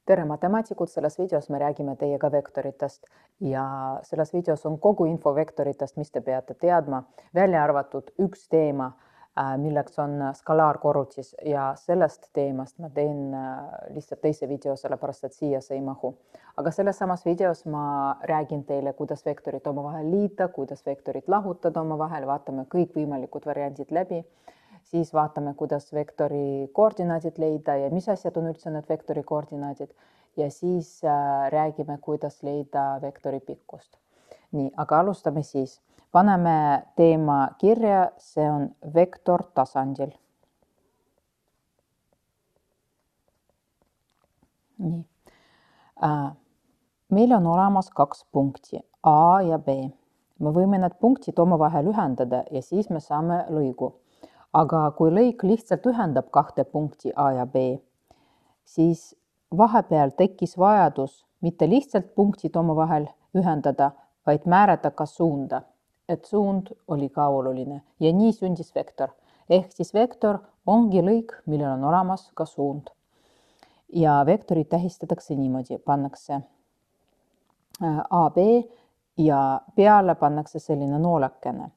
Tere matemaatikud, selles videos me räägime teiega vektoritest ja selles videos on kogu info vektoritest, mis te peate teadma, välja arvatud üks teema, milleks on skalaarkorrutis ja sellest teemast ma teen lihtsalt teise video, sellepärast et siia see ei mahu. Aga selles samas videos ma räägin teile, kuidas vektorid omavahel liita, kuidas vektorid lahutada omavahel, vaatame kõik võimalikud variandid läbi. Siis vaatame, kuidas vektori koordinaadid leida ja mis asjad on üldse need vektori koordinaadid. Ja siis räägime, kuidas leida vektori pikkust. Nii, aga alustame siis. Paneme teema kirja, see on vektor tasandil. Nii. Meil on olemas kaks punkti, A ja B. Me võime need punktid omavahel ühendada ja siis me saame lõigu. Aga kui lõik lihtsalt ühendab kahte punkti A ja B, siis vahepeal tekkis vajadus mitte lihtsalt punktid omavahel ühendada, vaid määrata ka suunda. Et suund oli ka oluline ja nii sündis vektor. Ehk siis vektor ongi lõik, millel on olemas ka suund. Ja vektorid tähistatakse niimoodi, pannakse AB ja peale pannakse selline noolakene.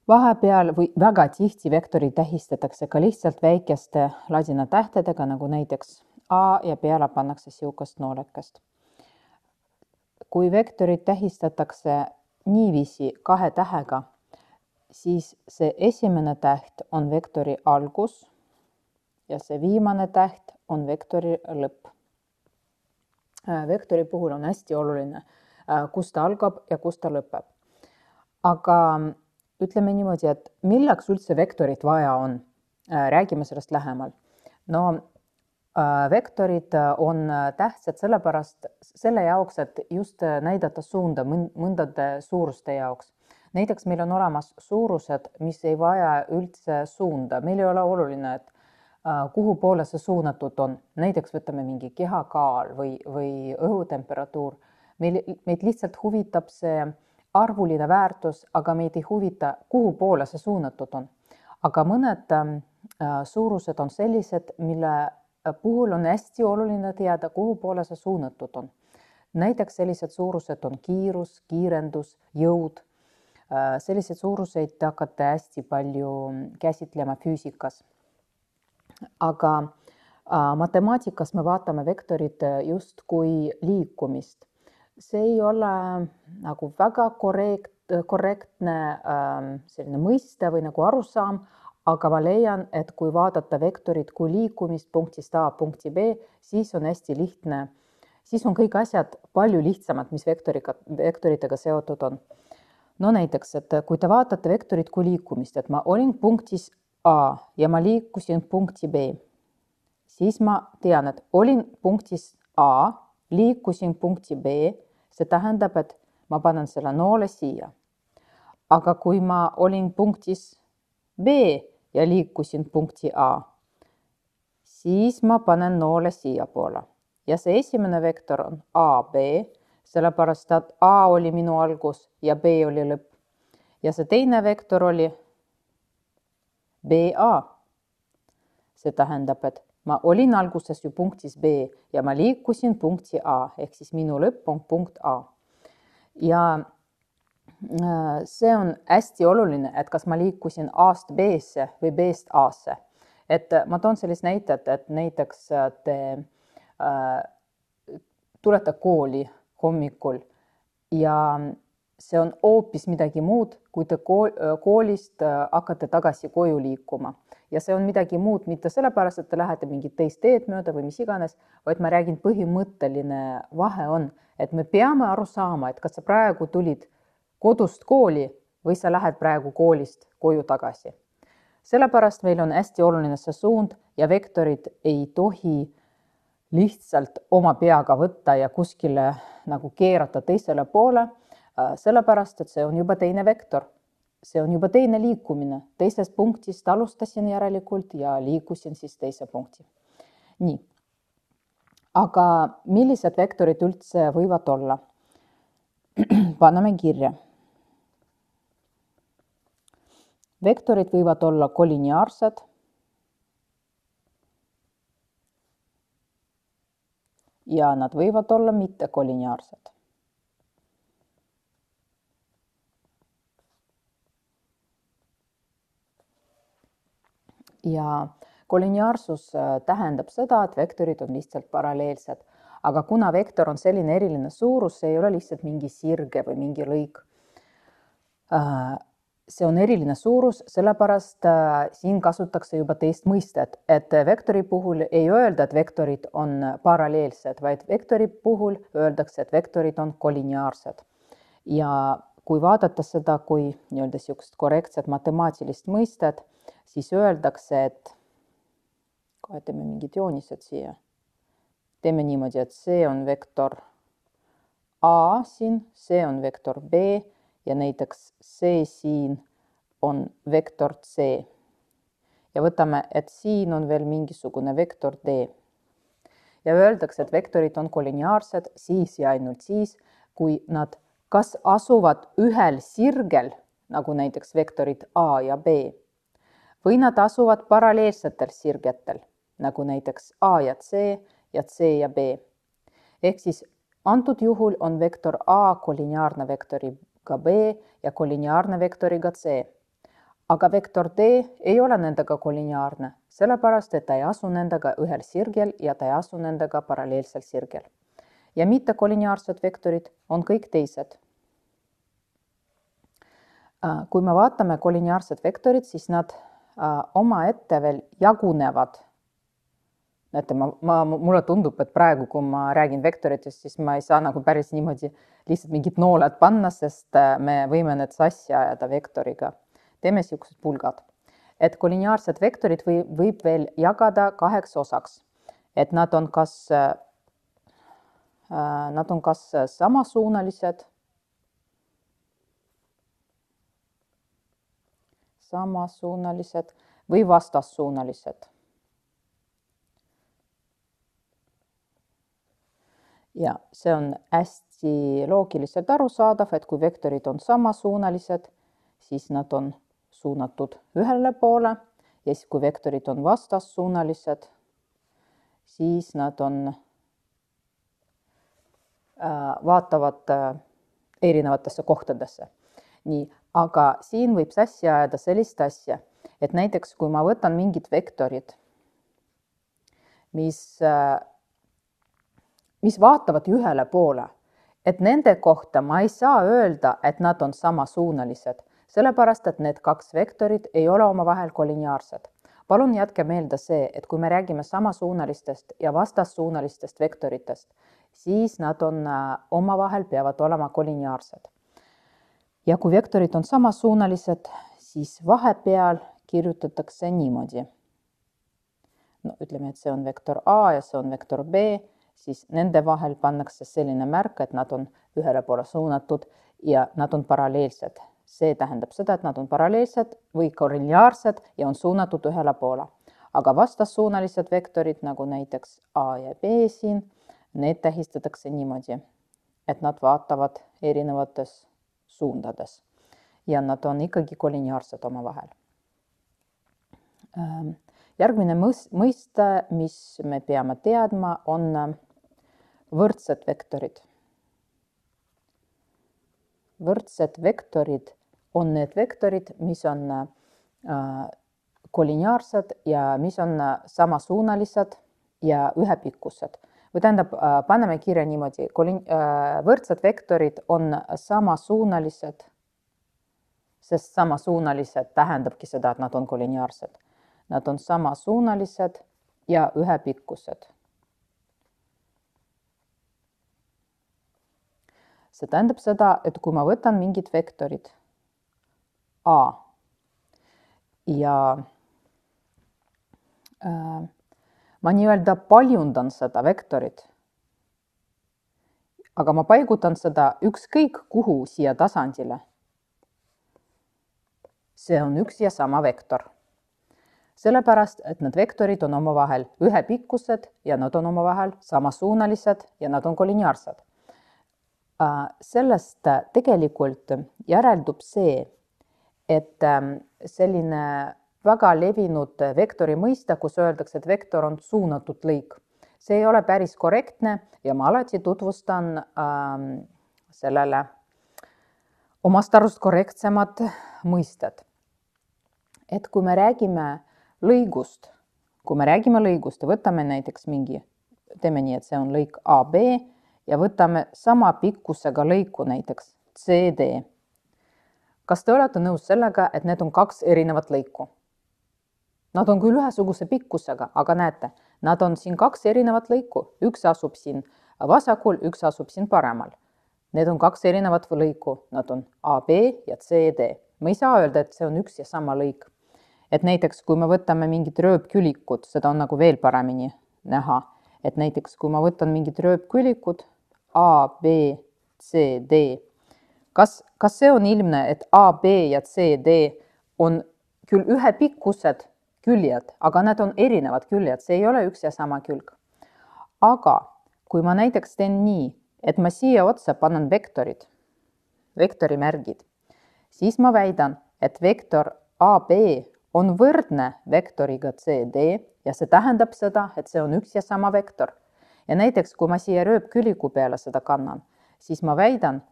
Vahepeal või väga tihti vektorid tähistatakse ka lihtsalt väikeste ladina tähtedega, nagu näiteks A ja peale pannakse siukest noolekest. Kui vektorid tähistatakse niiviisi kahe tähega, siis see esimene täht on vektori algus ja see viimane täht on vektori lõpp. Vektori puhul on hästi oluline, kus ta algab ja kus ta lõpeb. Aga ütleme niimoodi, et milleks üldse vektorit vaja on? Räägime sellest lähemal. No, vektorid on tähtsad selle jaoks, et just näidata suunda mõndade suuruste jaoks. Näiteks meil on olemas suurused, mis ei vaja üldse suunda. Meil ei ole oluline, et kuhu poole see suunatud on. Näiteks võtame mingi kehakaal või õhutemperatuur. Meid lihtsalt huvitab see arvuline väärtus, aga meid ei huvita, kuhu poole see suunatud on. Aga mõned suurused on sellised, mille puhul on hästi oluline teada, kuhu poole see suunatud on. Näiteks sellised suurused on kiirus, kiirendus, jõud. Sellised suuruseid hakkate hästi palju käsitlema füüsikas. Aga matemaatikas me vaatame vektorit just kui liikumist. See ei ole nagu väga korrektne selline mõiste või nagu arusaam, aga ma leian, et kui vaadata vektorit kui liikumist punktist A punkti B, siis on hästi lihtne, siis on kõik asjad palju lihtsamad, mis vektoritega seotud on. No näiteks, et kui te vaatate vektorit kui liikumist, et ma olin punktis A ja ma liikusin punkti B, siis ma tean, et olin punktis A, liikusin punkti B, see tähendab, et ma panen selle noole siia. Aga kui ma olin punktis B ja liikusin punkti A, siis ma panen noole siia poole. Ja see esimene vektor on AB, sellepärast et A oli minu algus ja B oli lõpp. Ja see teine vektor oli BA. See tähendab, et ma olin alguses ju punktis B ja ma liikusin punkti A, ehk siis minu lõpp on punkt A. Ja see on hästi oluline, et kas ma liikusin A-st B-sse või B-st A-sse. Et ma toon sellist näitet, et näiteks te tulete kooli hommikul ja see on hoopis midagi muud, kui te koolist hakkate tagasi koju liikuma. Ja see on midagi muud, mitte sellepärast, et te lähete mingit teist teed mööda või mis iganes, vaid ma räägin põhimõtteline vahe on, et me peame aru saama, et kas sa praegu tulid kodust kooli või sa lähed praegu koolist koju tagasi. Sellepärast meil on hästi oluline see suund ja vektorid ei tohi lihtsalt oma peaga võtta ja kuskile nagu keerata teisele poole, sellepärast, et see on juba teine vektor. See on juba teine liikumine. Teisest punktist alustasin järelikult ja liikusin siis teise punkti. Nii. Aga millised vektorid üldse võivad olla? Paneme kirja. Vektorid võivad olla kollineaarsed ja nad võivad olla mittekolineaarsed. Ja kolineaarsus tähendab seda, et vektorid on lihtsalt paralleelsed. Aga kuna vektor on selline eriline suurus, see ei ole lihtsalt mingi sirge või mingi lõik. See on eriline suurus, sellepärast siin kasutatakse juba teist mõistet, et vektori puhul ei öelda, et vektorid on paralleelsed, vaid vektori puhul öeldakse, et vektorid on kolineaarsed. Ja kui vaadata seda kui nii-öelda siukest korrektset matemaatilist mõistet, siis öeldakse, et kohe teeme mingid joonised siia. Teeme niimoodi, et see on vektor A siin, see on vektor B ja näiteks see siin on vektor C. Ja võtame, et siin on veel mingisugune vektor D. Ja öeldakse, et vektorid on kolineaarsed siis ja ainult siis, kui nad kas asuvad ühel sirgel, nagu näiteks vektorid A ja B, või nad asuvad paralleelsetel sirgetel, nagu näiteks A ja C ja B. Ehk siis antud juhul on vektor A kolineaarne vektoriga B ja kolineaarne vektoriga C. Aga vektor D ei ole nendega kolineaarne, sellepärast, et ta ei asu nendega ühel sirgel ja ta ei asu nendega paralleelsel sirgel. Ja mitte kolineaarsed vektorid on kõik teised. Kui me vaatame kolineaarsed vektorid, siis nad omaette veel jagunevad. Näete, mulle tundub, et praegu, kui ma räägin vektoritest, siis ma ei saa nagu päris niimoodi lihtsalt mingid nooled panna, sest me võime need sassi ajada vektoriga. Teeme siuksed pulgad. Et kolineaarsed vektorid võib veel jagada 2 osaks. Et nad on kas samasuunalised või vastassuunalised. Ja see on hästi loogiliselt arusaadav, et kui vektorid on samasuunalised, siis nad on suunatud ühele poole ja siis kui vektorid on vastassuunalised, siis nad on vaatavad erinevatesse kohtadesse. Nii, aga siin võib sassi ajada sellist asja, et näiteks kui ma võtan mingid vektorid, mis vaatavad ühele poole, et nende kohta ma ei saa öelda, et nad on samasuunalised, sellepärast, et need 2 vektorid ei ole omavahel kolineaarsed. Palun jätke meelde see, et kui me räägime samasuunalistest ja vastassuunalistest vektoritest, siis nad on omavahel peavad olema kolineaarsed. Ja kui vektorid on samasuunalised, siis vahepeal kirjutatakse niimoodi. No, ütleme, et see on vektor A ja see on vektor B, siis nende vahel pannakse selline märk, et nad on ühele poole suunatud ja nad on paralleelsed. See tähendab seda, et nad on paralleelsed või kolineaarsed ja on suunatud ühele poole. Aga vastassuunalised vektorid, nagu näiteks A ja B siin, need tähistatakse niimoodi, et nad vaatavad erinevates suundades ja nad on ikkagi kolineaarsed omavahel. Järgmine mõiste, mis me peame teadma, on võrdsed vektorid. Võrdsed vektorid on need vektorid, mis on kolineaarsed ja mis on samasuunalised ja ühepikkused. Või tähendab, paneme kirja niimoodi, võrdsed vektorid on samasuunalised, sest samasuunalised tähendabki seda, et nad on kolineaarsed. Nad on samasuunalised ja ühepikkused. See tähendab seda, et kui ma võtan mingid vektorid A ja ma nii-öelda paljundan seda vektorit, aga ma paigutan seda ükskõik kuhu siia tasandile. See on üks ja sama vektor. Sellepärast, et need vektorid on omavahel ühepikkused ja nad on omavahel samasuunalised ja nad on kolineaarsed. Sellest tegelikult järeldub see, et selline väga levinud vektori mõiste, kus öeldakse, et vektor on suunatud lõik. see ei ole päris korrektne ja ma alati tutvustan sellele omast arust korrektsemad mõisted. Et kui me räägime lõigust ja võtame näiteks teeme nii, et see on lõik AB ja võtame sama pikkusega lõiku näiteks CD. Kas te olete nõus sellega, et need on 2 erinevat lõiku? Nad on küll ühesuguse pikkusega, aga näete, nad on siin 2 erinevat lõiku. Üks asub siin vasakul, üks asub siin paremal. Need on 2 erinevat lõiku. Nad on AB ja CD. Ma ei saa öelda, et see on üks ja sama lõik. Et näiteks, kui me võtame mingid rööpkülikud, seda on nagu veel paremini näha. Et näiteks, kui ma võtan mingid rööpkülikud A, B, C, D. Kas see on ilmne, et A, B ja C, D on küll ühe pikkused küljed, aga need on erinevad küljed, see ei ole üks ja sama külg. Aga kui ma näiteks teen nii, et ma siia otsa panen vektorimärgid, siis ma väidan, et vektor AB on võrdne vektoriga CD ja see tähendab seda, et see on üks ja sama vektor. Ja näiteks, kui ma siia rööpküliku peale seda kannan, siis ma väidan,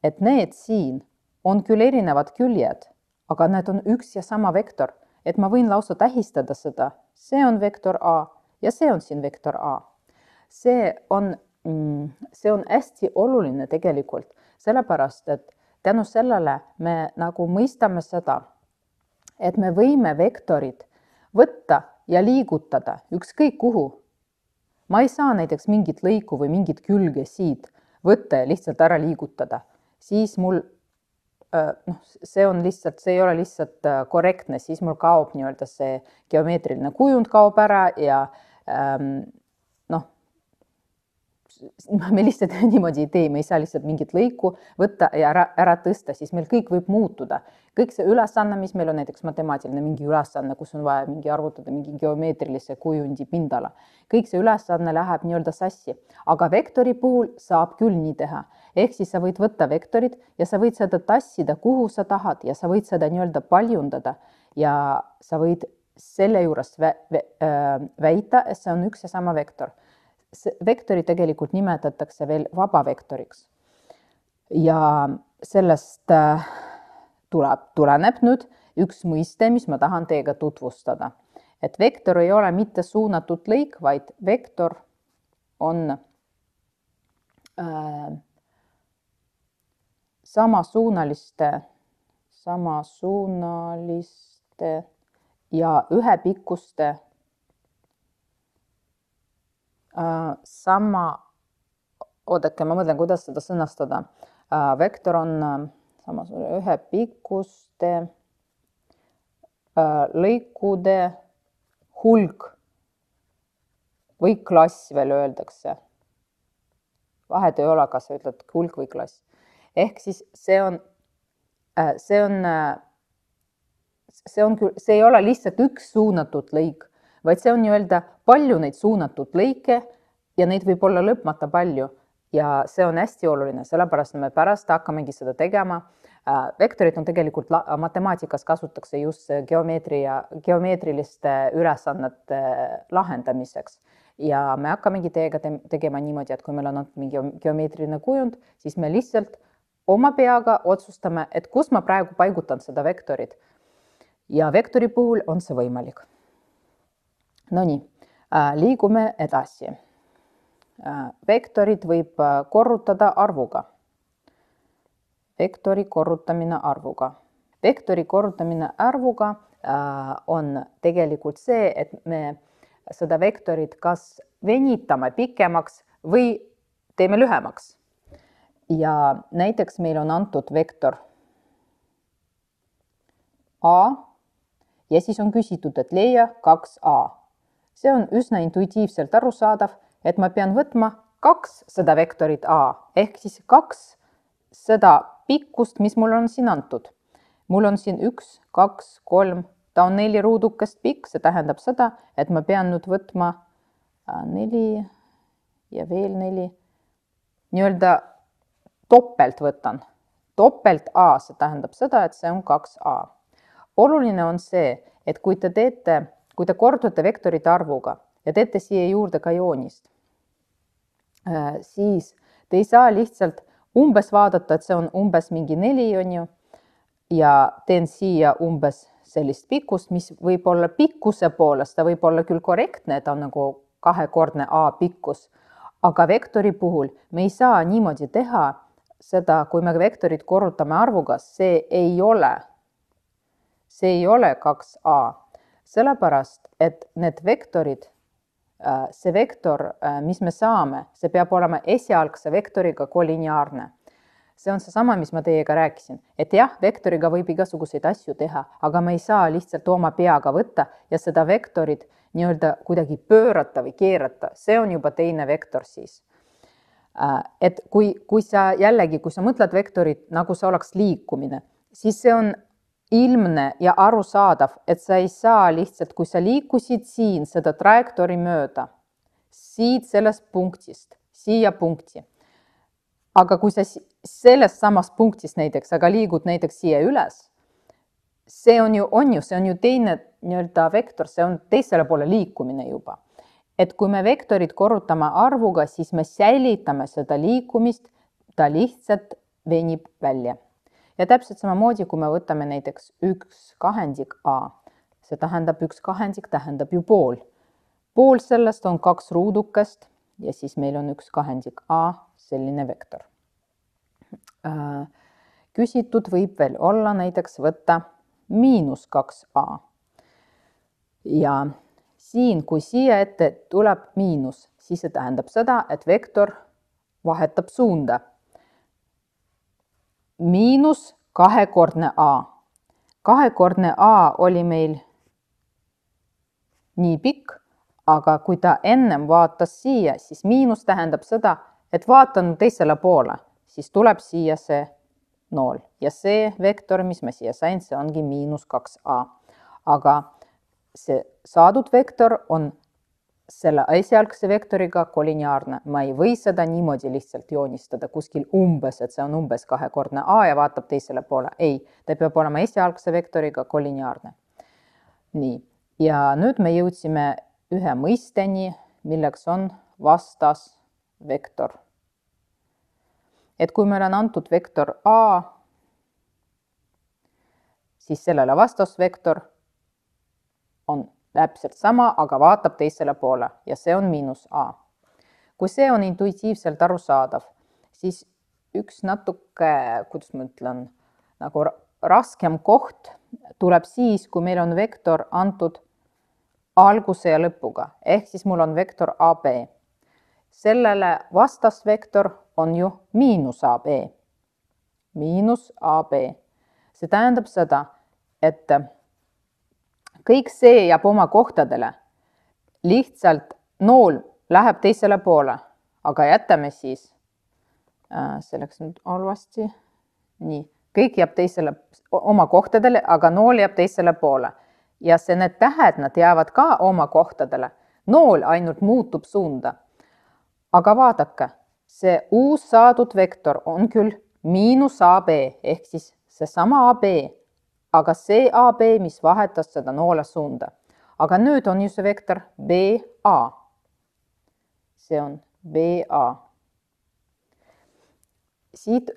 et need siin on küll erinevad küljed, aga need on üks ja sama vektor, et ma võin lausa tähistada seda. See on vektor A ja see on siin vektor A. See on hästi oluline tegelikult, sellepärast, et tänu sellele me nagu mõistame seda, et me võime vektorid võtta ja liigutada ükskõik kuhu. Ma ei saa näiteks mingit lõiku või mingit külge siit võtta ja lihtsalt ära liigutada. Siis mul, see ei ole lihtsalt korrektne, siis mul kaob nii-öelda see geomeetriline kujund kaob ära ja me lihtsalt niimoodi ei tee, me ei saa lihtsalt mingit lõiku võtta ja ära tõsta, siis meil kõik võib muutuda. Kõik see ülesanne, mis meil on näiteks matemaatiline mingi ülesanne, kus on vaja arvutada mingi geomeetrilise kujundi pindala. Kõik see ülesanne läheb nii-öelda sassi, aga vektori puhul saab küll nii teha. Ehk siis sa võid võtta vektorid ja sa võid seda tassida, kuhu sa tahad ja sa võid seda nii-öelda paljundada ja sa võid selle juures väita, et see on üks ja sama vektor. Vektori tegelikult nimetatakse veel vabavektoriks. Ja sellest tuleneb nüüd üks mõiste, mis ma tahan teiega tutvustada. Et vektor ei ole mitte suunatud lõik, vaid vektor on samasuunaliste ja ühepikkuste oodake, ma mõtlen, kuidas seda sõnastada. Vektor on ühepikkuste lõikude hulk või klass veel öeldakse. Vahet ei ole, kas sa ütled hulk või klass. Ehk siis see ei ole lihtsalt üks suunatud lõik, vaid see on nii-öelda palju neid suunatud lõike ja neid võib olla lõpmata palju. Ja see on hästi oluline, sellepärast me pärast hakkamegi seda tegema. Vektorid on tegelikult matemaatikas kasutatakse just geomeetriliste ülesannete lahendamiseks. Ja me hakkamegi tegema niimoodi, et kui meil on mingi geomeetriline kujund, siis me lihtsalt oma peaga otsustame, et kus ma praegu paigutan seda vektorit. Ja vektori puhul on see võimalik. No nii, liigume edasi. Vektorid võib korrutada arvuga. Vektori korrutamine arvuga. Vektori korrutamine arvuga on tegelikult see, et me seda vektorit kas venitame pikemaks või teeme lühemaks. Ja näiteks meil on antud vektor A ja siis on küsitud, et leia 2A. See on üsna intuitiivselt arusaadav, et ma pean võtma 2 seda vektorit A, ehk siis 2 seda pikkust, mis mul on siin antud. Mul on siin 1, 2, 3, ta on 4 ruudukest pikk, see tähendab seda, et ma pean nüüd võtma 4 ja veel 4. Nii-öelda toppelt võtan. Toppelt A, see tähendab seda, et see on 2A. Oluline on see, et kui te kordute vektorite arvuga ja teete siia juurde ka joonist, siis te ei saa lihtsalt umbes vaadata, et see on umbes mingi 4, on ju, ja teen siia umbes sellist pikkust, mis võib olla pikkuse poolest, ta võib olla küll korrektne, ta on nagu 2-kordne A pikkus, aga vektori puhul me ei saa niimoodi teha seda, kui me vektorid korrutame arvuga, see ei ole 2A, sellepärast, et need vektorid, see vektor, mis me saame, see peab olema esialgse vektoriga kolineaarne. See on seesama, mis ma teiega rääkisin, et jah, vektoriga võib igasuguseid asju teha, aga me ei saa lihtsalt oma peaga võtta ja seda vektorit nii-öelda kuidagi pöörata või keerata. See on juba teine vektor siis. Et kui sa jällegi, kui sa mõtled vektorit, nagu see oleks liikumine, siis see on ilmne ja arusaadav, et sa ei saa lihtsalt, kui sa liikusid siin seda trajektoori mööda, siit sellest punktist, siia punkti. Aga kui sa sellest samast punktist näiteks, aga liigud näiteks siia üles, see on ju teine nii-öelda vektor, see on teisele poole liikumine juba. Et kui me vektorid korrutame arvuga, siis me säilitame seda liikumist, ta lihtsalt venib välja. Ja täpselt samamoodi, kui me võtame näiteks 1/2 A, see tähendab 1/2 tähendab ju pool. Pool sellest on 2 ruudukest ja siis meil on 1/2 A selline vektor. Küsitud võib veel olla näiteks võtta -2A. Ja siin, kui siia ette tuleb miinus, siis see tähendab seda, et vektor vahetab suunda. -2-kordne A. 2-kordne A oli meil nii pikk, aga kui ta ennem vaatas siia, siis miinus tähendab seda, et vaatan teisele poole, siis tuleb siia see 0. Ja see vektor, mis ma siia sain, see ongi -2A. Aga see saadud vektor on selle esialgse vektoriga kolineaarne. Ma ei või seda niimoodi lihtsalt joonistada kuskil umbes, et see on umbes 2-kordne A ja vaatab teisele poole. Ei, ta peab olema esialgse vektoriga kolineaarne. Nii, ja nüüd me jõudsime ühe mõisteni, milleks on vastasvektor. Et kui meil on antud vektor A, siis sellele vastasvektor on täpselt sama, aga vaatab teisele poole ja see on -A. Kui see on intuitiivselt arusaadav, siis üks natuke, kuidas ma ütlen, nagu raskem koht tuleb siis, kui meil on vektor antud alguse ja lõpuga, ehk siis mul on vektor AB. Sellele vastasvektor on ju -AB. -AB. See tähendab seda, et kõik see jääb oma kohtadele. Lihtsalt 0 läheb teisele poole, aga jätame siis, selleks nüüd halvasti, nii, kõik jääb teisele oma kohtadele, aga 0 jääb teisele poole. Ja see need tähed, nad jäävad ka oma kohtadele. 0 ainult muutub suunda. Aga vaadake, see uus saadud vektor on küll -AB, ehk siis seesama AB, aga see AB, mis vahetas seda 0 suunda. Aga nüüd on ju see vektor BA. See on BA. Siit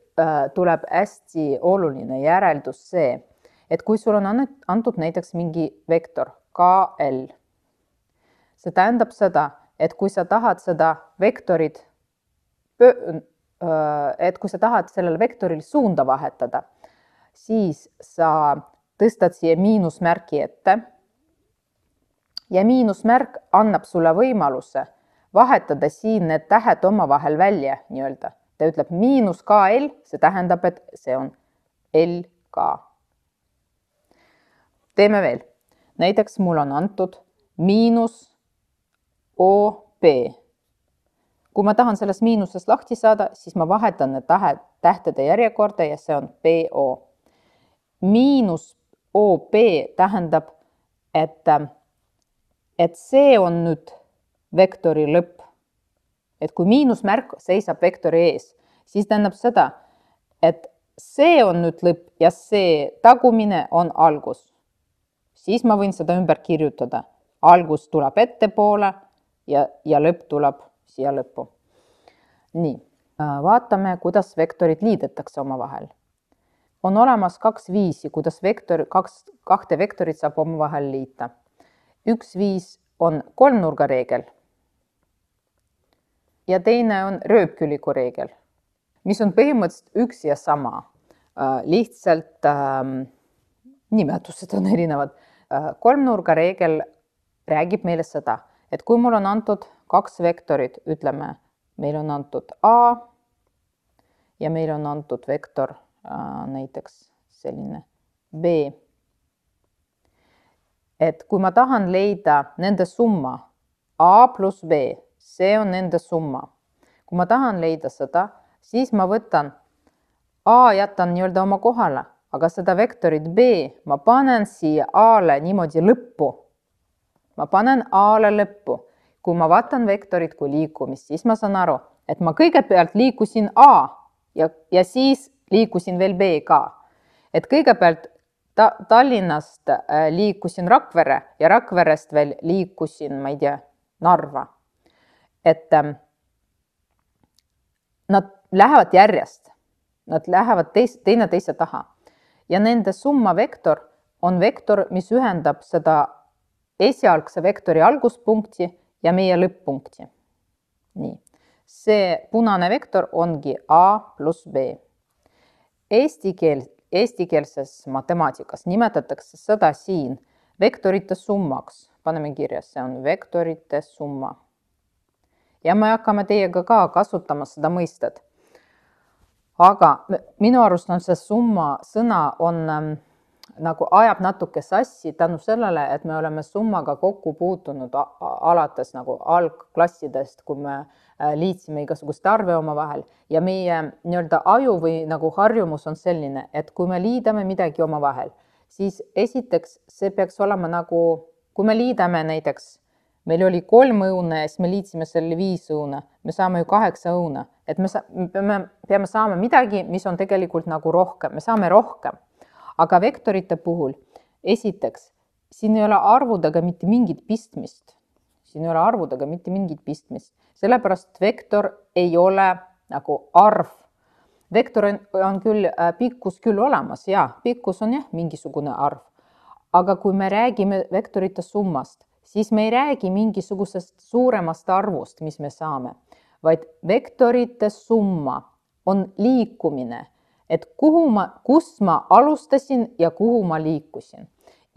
tuleb hästi oluline järeldus see, et kui sul on antud näiteks mingi vektor KL, see tähendab seda, et kui sa tahad seda vektorit, et kui sa tahad sellel vektoril suunda vahetada, siis sa tõstad siia miinusmärki ette ja miinusmärk annab sulle võimaluse vahetada siin need tähed omavahel välja nii-öelda. Ta ütleb -KL, see tähendab, et see on LK. Teeme veel. Näiteks mul on antud -OP. Kui ma tahan sellest miinusest lahti saada, siis ma vahetan need tähtede järjekorda ja see on PO. -OP tähendab, et see on nüüd vektori lõpp. Et kui miinusmärk seisab vektori ees, siis tähendab seda, et see on nüüd lõpp ja see tagumine on algus. Siis ma võin seda ümber kirjutada. Algus tuleb ettepoole, ja lõpp tuleb siia lõppu. Nii, vaatame, kuidas vektorid liidetakse omavahel. On olemas 2 viisi, kuidas kahte vektorit saab omavahel liita. Üks viis on kolmnurga reegel ja teine on rööpküliku reegel, mis on põhimõtteliselt üks ja sama. Lihtsalt nimetused on erinevad. Kolmnurga reegel räägib meile seda, et kui mul on antud 2 vektorit, ütleme, meil on antud A ja meil on antud vektor näiteks selline B. Et kui ma tahan leida nende summa A plus B, see on nende summa. Kui ma tahan leida seda, siis ma võtan A jätan nii-öelda oma kohale, aga seda vektorit B ma panen siia A-le niimoodi lõppu. Ma panen A-le lõppu. Kui ma vaatan vektorit kui liikumist, siis ma saan aru, et ma kõigepealt liikusin A ja siis liikusin veel B ka. Et kõigepealt Tallinnast liikusin Rakvere ja Rakverest veel liikusin, ma ei tea, Narva. Et nad lähevad järjest. Nad lähevad teine teise taha. Ja nende summa vektor on vektor, mis ühendab seda esialgse vektori alguspunkti ja meie lõpp-punkti. Nii. See punane vektor ongi A plus B. Eestikeelses matemaatikas nimetatakse seda siin vektorite summaks. Paneme kirja, see on vektorite summa. Ja me hakkame teiega ka kasutama seda mõistet. Aga minu arust on see summa sõna on nagu ajab natuke sassi tänu sellele, et me oleme summaga kokku puutunud alates nagu algklassidest, kui me liitsime igasugust arve omavahel ja meie nii-öelda aju või nagu harjumus on selline, et kui me liidame midagi omavahel, siis esiteks see peaks olema nagu, kui me liidame näiteks, meil oli 3 õune ja siis me liitsime selle 5 õune, me saame ju 8 õune, et me peame saama midagi, mis on tegelikult nagu rohkem, me saame rohkem. Aga vektorite puhul, esiteks, siin ei ole arvudega mitte mingit pistmist. Siin ei ole arvudega mitte mingit pistmist. Sellepärast vektor ei ole nagu arv. Vektor on küll, pikkus küll olemas, ja pikkus on mingisugune arv. Aga kui me räägime vektorite summast, siis me ei räägi mingisugusest suuremast arvust, mis me saame, vaid vektorite summa on liikumine. Et kus ma alustasin ja kuhu ma liikusin.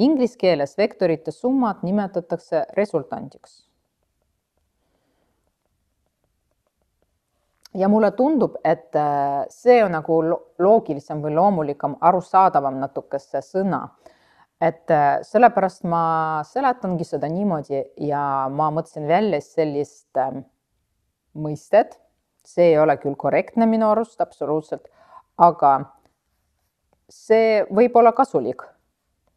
Inglise keeles vektorite summat nimetatakse resultandiks. Ja mulle tundub, et see on nagu loogilisem või loomulikam, arusaadavam natuke see sõna. Et sellepärast ma seletangi seda niimoodi ja ma mõtlesin välja sellist mõistet. See ei ole küll korrektne minu arust, absoluutselt. Aga see võib olla kasulik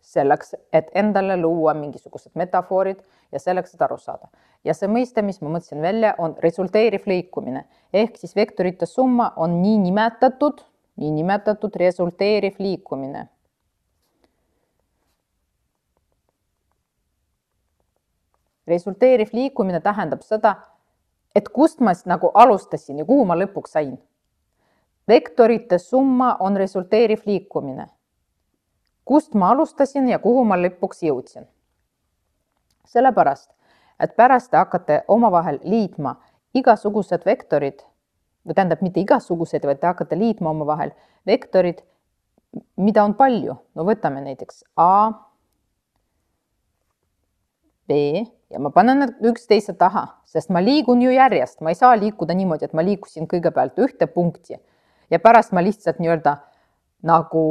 selleks, et endale luua mingisugused metafoorid ja selleks, et aru saada. Ja see mõiste, mis ma mõtlesin välja, on resulteeriv liikumine. Ehk siis vektorite summa on nii nimetatud resulteeriv liikumine. Resulteeriv liikumine tähendab seda, et kust ma nagu alustasin ja kuhu ma lõpuks sain. Vektorite summa on resulteeriv liikumine. Kust ma alustasin ja kuhu ma lõpuks jõudsin. Sellepärast, et pärast te hakkate omavahel liitma igasugused vektorid, või tähendab mitte igasugused, vaid te hakkate liitma omavahel vektorid, mida on palju. No võtame näiteks A, B ja ma panen need üksteise taha, sest ma liigun ju järjest. Ma ei saa liikuda niimoodi, et ma liikusin kõigepealt ühte punkti ja pärast ma lihtsalt nii-öelda nagu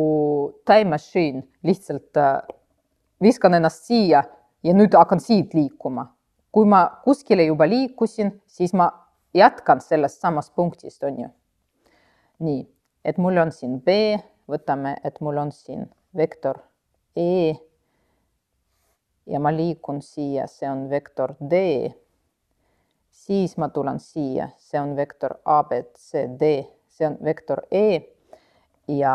time machine lihtsalt viskan ennast siia ja nüüd hakkan siit liikuma. Kui ma kuskile juba liikusin, siis ma jätkan sellest samast punktist, on ju. Nii, et mul on siin B, võtame, et mul on siin vektor E ja ma liikun siia, see on vektor D. Siis ma tulen siia, see on vektor A, B, C, D. See on vektor E ja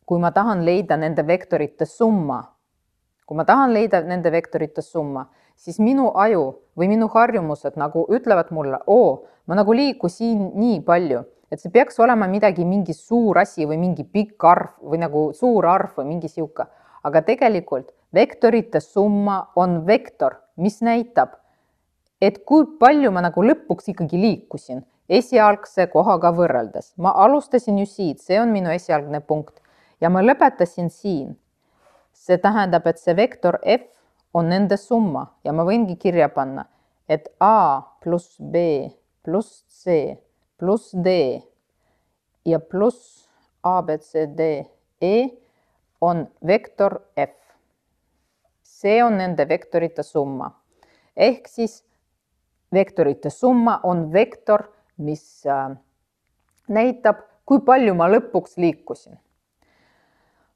kui ma tahan leida nende vektorite summa, siis minu aju või minu harjumused nagu ütlevad mulle, ma nagu liikusin nii palju, et see peaks olema midagi, mingi suur asi või mingi pikk arv või nagu suur arv või mingi siuke. Aga tegelikult vektorite summa on vektor, mis näitab, et kui palju ma nagu lõpuks ikkagi liikusin esialgse kohaga võrreldes. Ma alustasin ju siit, see on minu esialgne punkt ja ma lõpetasin siin. See tähendab, et see vektor F on nende summa ja ma võingi kirja panna, et A pluss B pluss C pluss D ja pluss A, B, C, D, E on vektor F. See on nende vektorite summa. Ehk siis vektorite summa on vektor, mis näitab, kui palju ma lõpuks liikusin.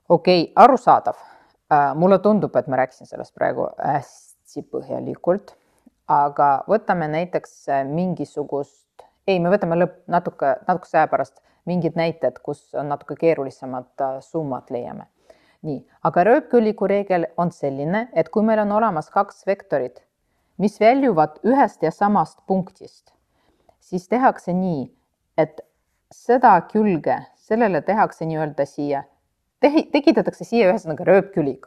Okei, arusaadav. Mulle tundub, et ma rääkisin sellest praegu hästi põhjalikult, aga võtame näiteks mingisugust, me võtame natuke aja pärast mingid näited, kus on natuke keerulisemad summad leiame. Nii, aga rööpkülliku reegel on selline, et kui meil on olemas kaks vektorit, mis väljuvad ühest ja samast punktist, siis tehakse nii, et seda külge, sellele tehakse nii-öelda siia, tekitatakse siia ühesõnaga rööpkülik.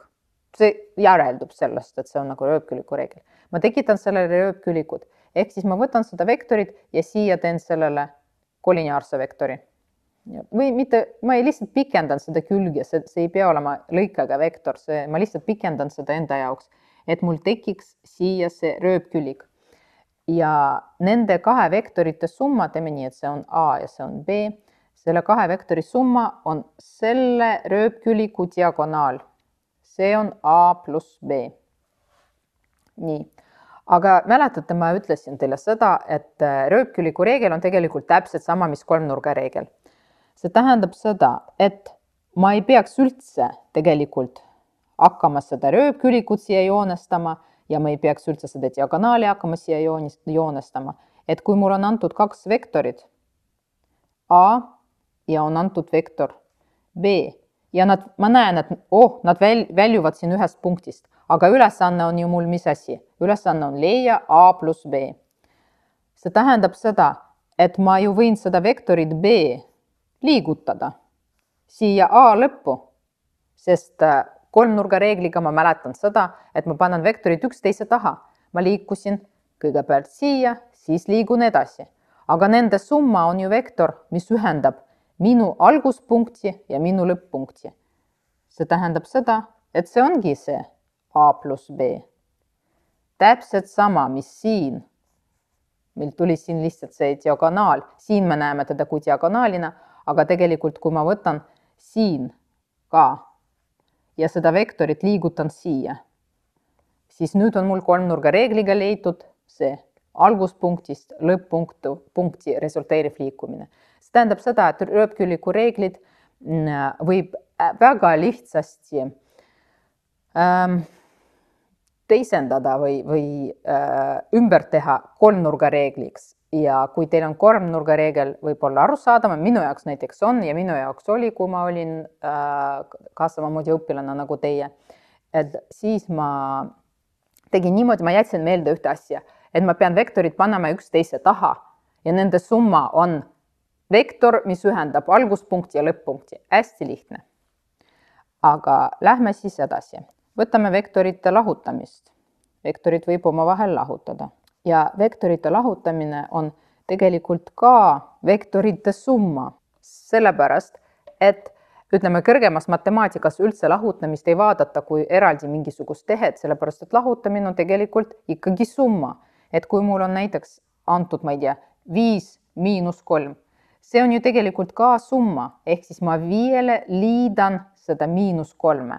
See järeldub sellest, et see on nagu rööpkülliku reegel. Ma tekitan sellele rööpküllikud, ehk siis ma võtan seda vektorit ja siia teen sellele koliniaarse vektori. Või mitte, ma lihtsalt pikendan seda külge, see ei pea olema lõikaga vektor, ma lihtsalt pikendan seda enda jaoks, et mul tekiks siia see rööpkülik. Ja nende kahe vektorite summa, teeme nii, et see on A ja see on B, selle kahe vektori summa on selle rööpküliku diagonaal. See on A pluss B. Nii. Aga mäletate, ma ütlesin teile seda, et rööpküliku reegel on tegelikult täpselt sama, mis kolmnurga reegel. See tähendab seda, et ma ei peaks üldse tegelikult hakkama seda rööpkülikut siia joonestama ja ma ei peaks üldse seda diagonaali hakkama siia joonestama. Et kui mul on antud kaks vektorit A ja on antud vektor B ja ma näen, et nad väljuvad siin ühest punktist, aga ülesanne on ju mul mis asi? Ülesanne on leia A pluss B. See tähendab seda, et ma ju võin seda vektorit B liigutada siia A lõppu, sest kolmnurga reegliga ma mäletan seda, et ma panen vektorit üksteise taha. Ma liikusin kõigepealt siia, siis liigun edasi. Aga nende summa on ju vektor, mis ühendab minu alguspunkti ja minu lõpp-punkti. See tähendab seda, et see ongi see A pluss B. Täpselt sama, mis siin. Meil tuli siin lihtsalt see diagonaal. Siin me näeme teda kui diagonaalina, aga tegelikult kui ma võtan siin ka ja seda vektorit liigutan siia, siis nüüd on mul kolmnurga reegliga leitud see alguspunktist lõpp-punkti resulteeriv liikumine. See tähendab seda, et rööpkülliku reeglid võib väga lihtsasti teisendada või ümber teha kolmnurga reegliks. Ja kui teil on kolmnurga reegel võib-olla arusaadav, minu jaoks näiteks on ja minu jaoks oli, kui ma olin ka samamoodi õpilane nagu teie, et siis ma tegin niimoodi, ma jätsin meelde ühte asja, et ma pean vektorid panema üksteise taha ja nende summa on vektor, mis ühendab alguspunkti ja lõpp-punkti. Hästi lihtne. Aga lähme siis edasi. Võtame vektorite lahutamist. Vektorid võib omavahel lahutada. Ja vektorite lahutamine on tegelikult ka vektorite summa. Sellepärast, et ütleme kõrgemas matemaatikas üldse lahutamist ei vaadata kui eraldi mingisugust tehet, sellepärast, et lahutamine on tegelikult ikkagi summa. Et kui mul on näiteks antud, ma ei tea, 5 miinus 3, see on ju tegelikult ka summa, ehk siis ma 5 liidan seda miinus 3.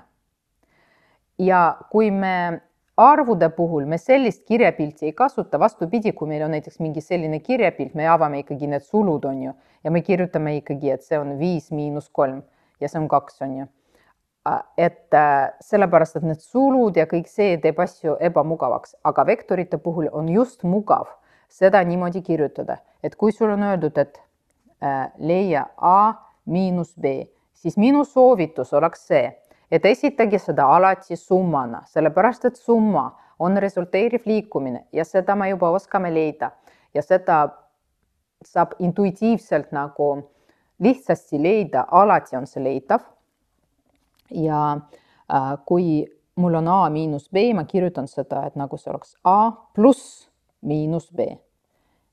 Ja kui me arvude puhul me sellist kirjapilti ei kasuta, vastupidi, kui meil on näiteks mingi selline kirjapilt, me avame ikkagi need sulud on ju, ja me kirjutame ikkagi, et see on 5 miinus 3 ja see on 2 on ju. Et sellepärast, et need sulud ja kõik see teeb asju ebamugavaks, aga vektorite puhul on just mugav seda niimoodi kirjutada, et kui sul on öeldud, et leia A miinus B, siis minu soovitus oleks see, et esitage seda alati summana, sellepärast, et summa on resulteeriv liikumine ja seda me juba oskame leida ja seda saab intuitiivselt nagu lihtsasti leida, alati on see leitav. Ja kui mul on A miinus B, ma kirjutan seda, et nagu see oleks A pluss miinus B.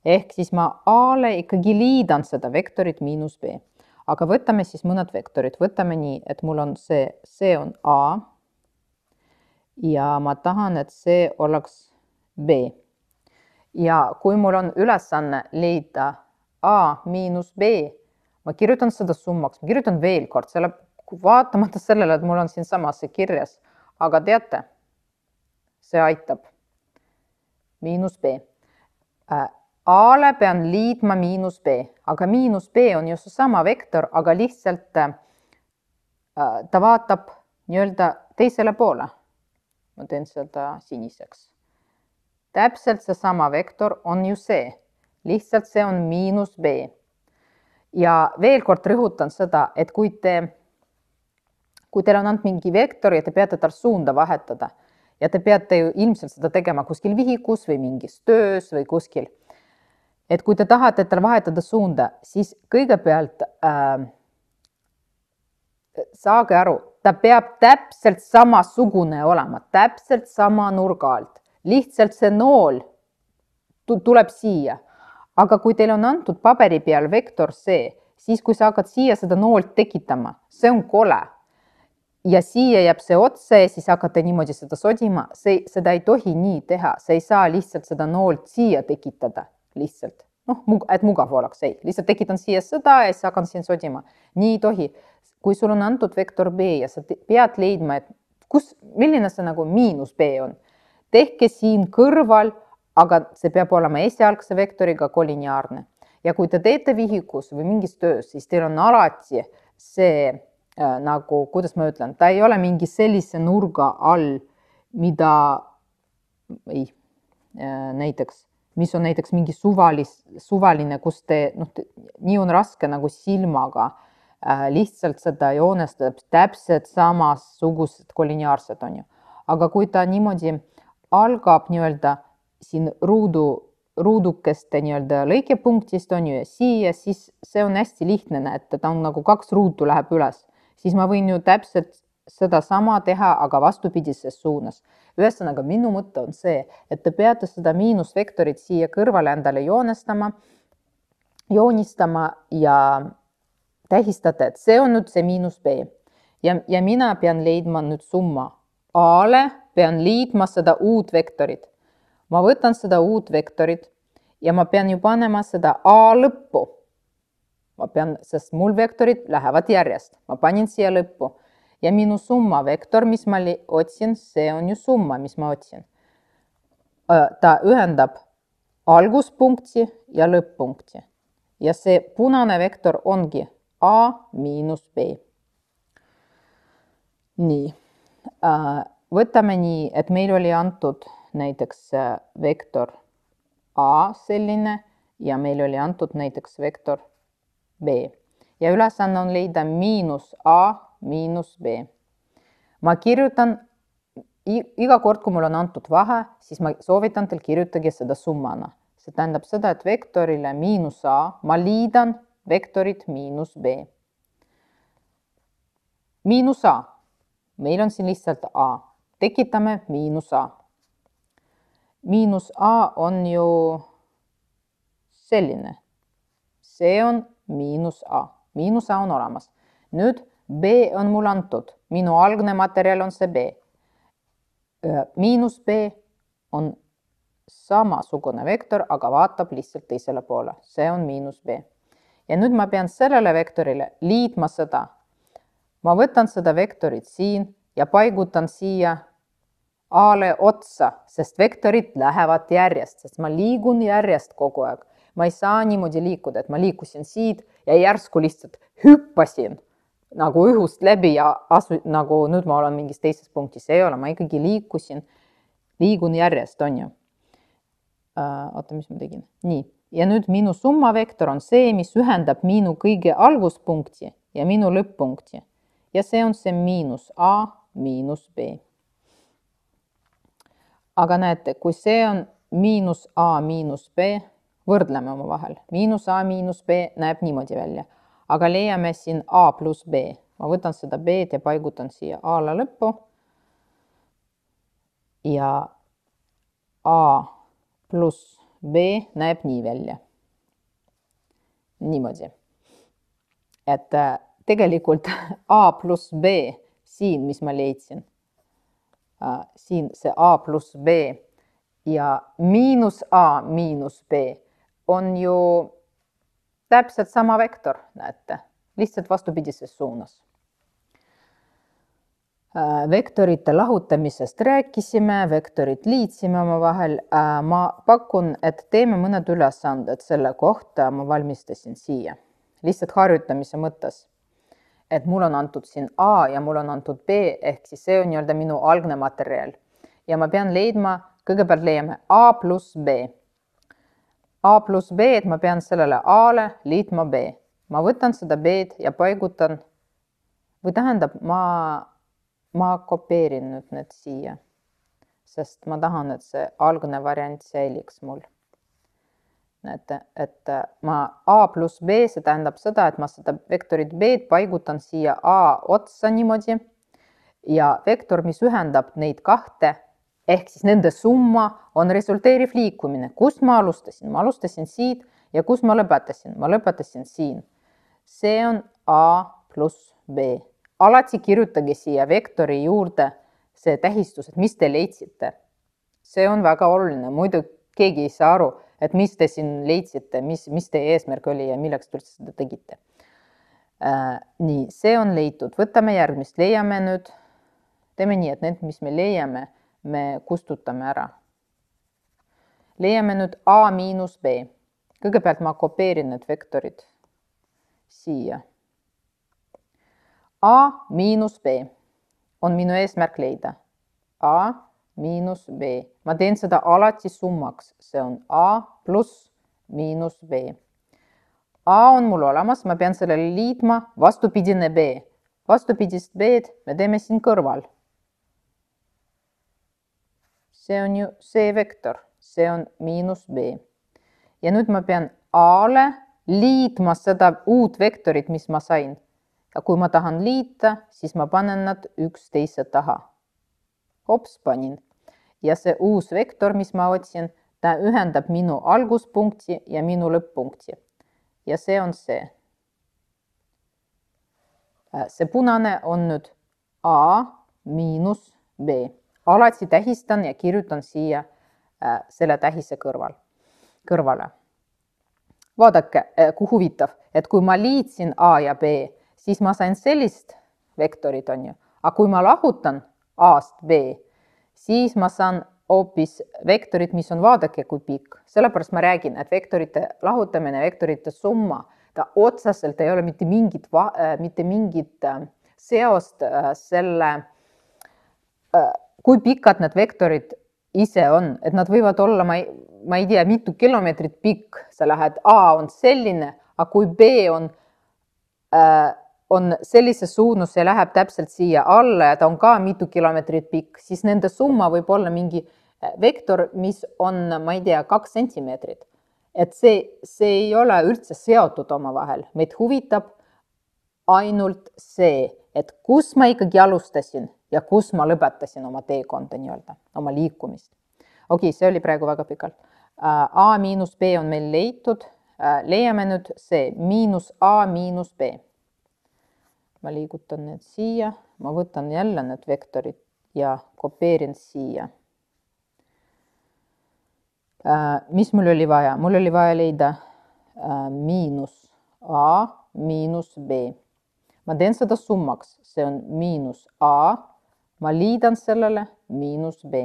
Ehk siis ma A-le ikkagi liidan seda vektorit miinus B. Aga võtame siis mõned vektorid. Võtame nii, et mul on see on A ja ma tahan, et see oleks B. Ja kui mul on ülesanne leida A miinus B, ma kirjutan seda summaks, ma kirjutan veel kord, vaatamata sellele, et mul on siin samas see kirjas, aga teate, see aitab. Miinus B. A-le pean liidma miinus B, aga miinus B on ju sama vektor, aga lihtsalt ta vaatab nii-öelda teisele poole. Ma teen seda siniseks. Täpselt see sama vektor on ju see. Lihtsalt see on miinus B. Ja veel kord rõhutan seda, et kui teil on ainult mingi vektor ja te peate tal suunda vahetada ja te peate ju ilmselt seda tegema kuskil vihikus või mingis töös või kuskil. Et kui te tahate tal vahetada suunda, siis kõigepealt saage aru, ta peab täpselt samasugune olema, täpselt sama nurga alt. Lihtsalt see nool tuleb siia. Aga kui teil on antud paberi peal vektor C, siis kui sa hakkad siia seda noolt tekitama, see on kole. Ja siia jääb see otse ja siis hakkate niimoodi seda sodima. Seda ei tohi nii teha. See ei saa lihtsalt seda noolt siia tekitada. Lihtsalt. Et mugav oleks. Ei. Lihtsalt tekitan siia seda ja siis hakkan siin sodima. Nii ei tohi. Kui sul on antud vektor B ja sa pead leidma, et milline see nagu miinus B on. Tehke siin kõrval, aga see peab olema esialgse vektoriga koliniaarne. Ja kui te teete vihikus või mingis töös, siis teil on alati see nagu, kuidas ma ütlen, ta ei ole mingi sellise nurga all, mida näiteks, mis on näiteks mingi suvaline, kus nii on raske nagu silmaga lihtsalt seda joonestada, täpselt samasugused koliniaarsed on ju. Aga kui ta niimoodi algab nii-öelda siin ruudukeste nii-öelda lõikepunktist on ju ja siia, siis see on hästi lihtne, et ta on nagu 2 ruutu läheb üles. Siis ma võin ju täpselt seda sama teha, aga vastupidises suunas. Ühesõnaga, minu mõte on see, et te peate seda miinusvektorit siia kõrvale endale joonistama ja tähistate, et see on nüüd see miinus B. Ja mina pean leidma nüüd summa. A-le pean liidma seda uut vektorit. Ma võtan seda uut vektorit ja ma pean ju panema seda A lõppu. Sest mul vektorid lähevad järjest. Ma panin siia lõppu. Ja minu summa vektor, mis ma otsin, see on ju summa, mis ma otsin. Ta ühendab alguspunkti ja lõpp-punkti. Ja see punane vektor ongi A miinus B. Nii. Võtame nii, et meil oli antud näiteks vektor A selline ja meil oli antud näiteks vektor B. Ja ülesanne on leida miinus A miinus B. Ma kirjutan iga kord, kui mul on antud vahe, siis ma soovitan teil kirjutage seda summana. See tähendab seda, et vektorile miinus A ma liidan vektorit miinus B. Miinus A. Meil on siin lihtsalt A. Tekitame miinus A. Miinus A on ju selline. See on miinus A. Miinus A on olemas. Nüüd B on mul antud. Minu algne materjal on see B. Miinus B on samasugune vektor, aga vaatab lihtsalt teisele poole. See on miinus B. Ja nüüd ma pean sellele vektorile liitma seda. Ma võtan seda vektorit siin ja paigutan siia A-le otsa, sest vektorid lähevad järjest, sest ma liigun järjest kogu aeg. Ma ei saa niimoodi liikuda, et ma liikusin siit ja järsku lihtsalt hüppasin nagu õhust läbi ja nagu nüüd ma olen mingis teises punktis. Ei ole, ma ikkagi liigun järjest, on ju. Oota, mis ma tegin? Nii. Ja nüüd minu summavektor on see, mis ühendab minu kõige alguspunkti ja minu lõpp-punkti. Ja see on see miinus A miinus B. aga näete, kui see on miinus A miinus B, võrdleme omavahel. Miinus A miinus B näeb niimoodi välja, aga leiame siin A pluss B. Ma võtan seda B-d ja paigutan siia A-le lõppu. Ja A pluss B näeb nii välja. Niimoodi. Et tegelikult A pluss B siin, mis ma leidsin, siin see A pluss B ja miinus A miinus B on ju täpselt sama vektor, näete, lihtsalt vastupidises suunas. Vektorite lahutamisest rääkisime, vektorid liitsime omavahel. Ma pakun, et teeme mõned ülesanded selle kohta, ma valmistasin siia. Lihtsalt harjutamise mõttes, et mul on antud siin A ja mul on antud B, ehk siis see on nii-öelda minu algne materjal. Ja ma pean leidma, kõigepealt leiame A pluss B. A pluss B, et ma pean sellele A-le liitma B. Ma võtan seda B-d ja paigutan, või tähendab, ma kopeerin nüüd need siia, sest ma tahan, et see algne variant säiliks mul. Näete, et ma A pluss B, see tähendab seda, et ma seda vektorit B-d paigutan siia A otsa niimoodi ja vektor, mis ühendab neid kahte, ehk siis nende summa on resulteeriv liikumine. Kus ma alustasin? Ma alustasin siit ja kus ma lõpetasin? Ma lõpetasin siin. See on A pluss B. Alati kirjutage siia vektori juurde see tähistus, et mis te leidsite. See on väga oluline. Muidu keegi ei saa aru, et mis te siin leidsite, mis teie eesmärk oli ja milleks te üldse seda tegite. Nii, see on leitud. Võtame järgmist. Leiame nüüd, teeme nii, et need, mis me leiame, me kustutame ära. Leiame nüüd A miinus B. Kõigepealt ma kopeerin need vektorid siia. A miinus B on minu eesmärk leida. A miinus B. Ma teen seda alati summaks. See on A pluss miinus B. A on mul olemas, ma pean sellele liitma vastupidine B. Vastupidist B-d me teeme siin kõrval. See on ju see vektor. See on miinus B. Ja nüüd ma pean A-le liitma seda uut vektorit, mis ma sain. Ja kui ma tahan liita, siis ma panen nad üksteise taha. Hops, panin. Ja see uus vektor, mis ma otsin, ta ühendab minu alguspunkti ja minu lõpp-punkti. Ja see on see. See punane on nüüd A miinus B. Alati tähistan ja kirjutan siia selle tähise kõrvale. Vaadake, kui huvitav, et kui ma liitsin A ja B, siis ma sain sellist vektorit, on ju. Aga kui ma lahutan A-st B, siis ma saan hoopis vektorit, mis on vaadake kui pikk. Sellepärast ma räägin, et vektorite lahutamine, vektorite summa, ta otseselt ei ole mitte mingit seost selle, kui pikad need vektorid ise on. Et nad võivad olla, ma ei tea, mitu kilomeetrit pikk. Sa lähed, A on selline, aga kui B on sellise suunus ja läheb täpselt siia alla ja ta on ka mitu kilomeetrit pikk, siis nende summa võib olla mingi vektor, mis on, ma ei tea, 2 sentimeetrit. Et see ei ole üldse seotud omavahel. Meid huvitab ainult see, et kus ma ikkagi alustasin ja kus ma lõpetasin oma teekonda nii-öelda, oma liikumist. Okei, see oli praegu väga pikalt. A miinus B on meil leitud. Leiame nüüd see miinus A miinus B. Ma liigutan need siia. Ma võtan jälle need vektorid ja kopeerin siia. Mis mul oli vaja? Mul oli vaja leida miinus A miinus B. Ma teen seda summaks. See on miinus A. Ma liidan sellele miinus B.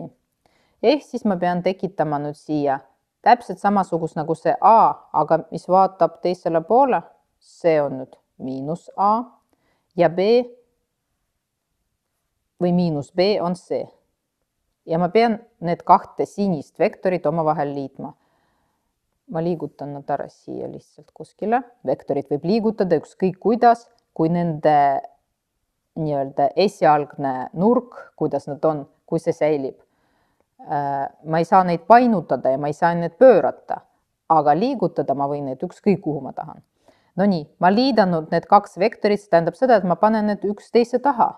Ehk siis ma pean tekitama nüüd siia täpselt samasugust nagu see A, aga mis vaatab teisele poole, see on nüüd miinus A ja B või miinus B on see. Ja ma pean need 2 sinist vektorit omavahel liitma. Ma liigutan nad ära siia lihtsalt kuskile. Vektorit võib liigutada ükskõik kuidas, kui nende nii-öelda esialgne nurk, kuidas nad on, kui see säilib. ma ei saa neid painutada ja ma ei saa neid pöörata, aga liigutada ma võin neid ükskõik kuhu ma tahan. No nii, ma liidan need kaks vektorit, see tähendab seda, et ma panen need üksteise taha.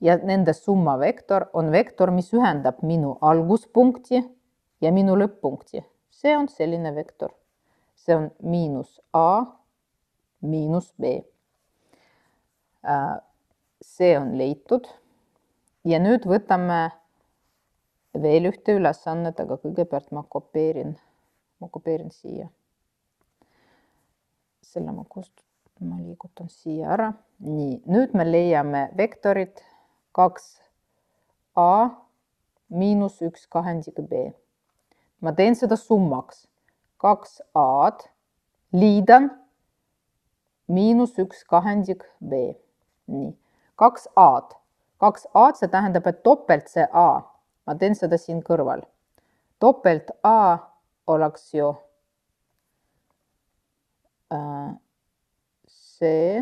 Ja nende summa vektor on vektor, mis ühendab minu alguspunkti ja minu lõpp-punkti. See on selline vektor. See on miinus A, miinus B. See on leitud. Ja nüüd võtame veel ühte ülesannet, aga kõigepealt ma kopeerin siia. Selle ma liigutan siia ära. Nii, nüüd me leiame vektorid 2a miinus 1 kahendik b. Ma teen seda summaks. 2a-d liidan miinus 1 kahendik b. Nii, 2a-d. 2a-d see tähendab, et topelt see a. Ma teen seda siin kõrval. Topelt a oleks ju see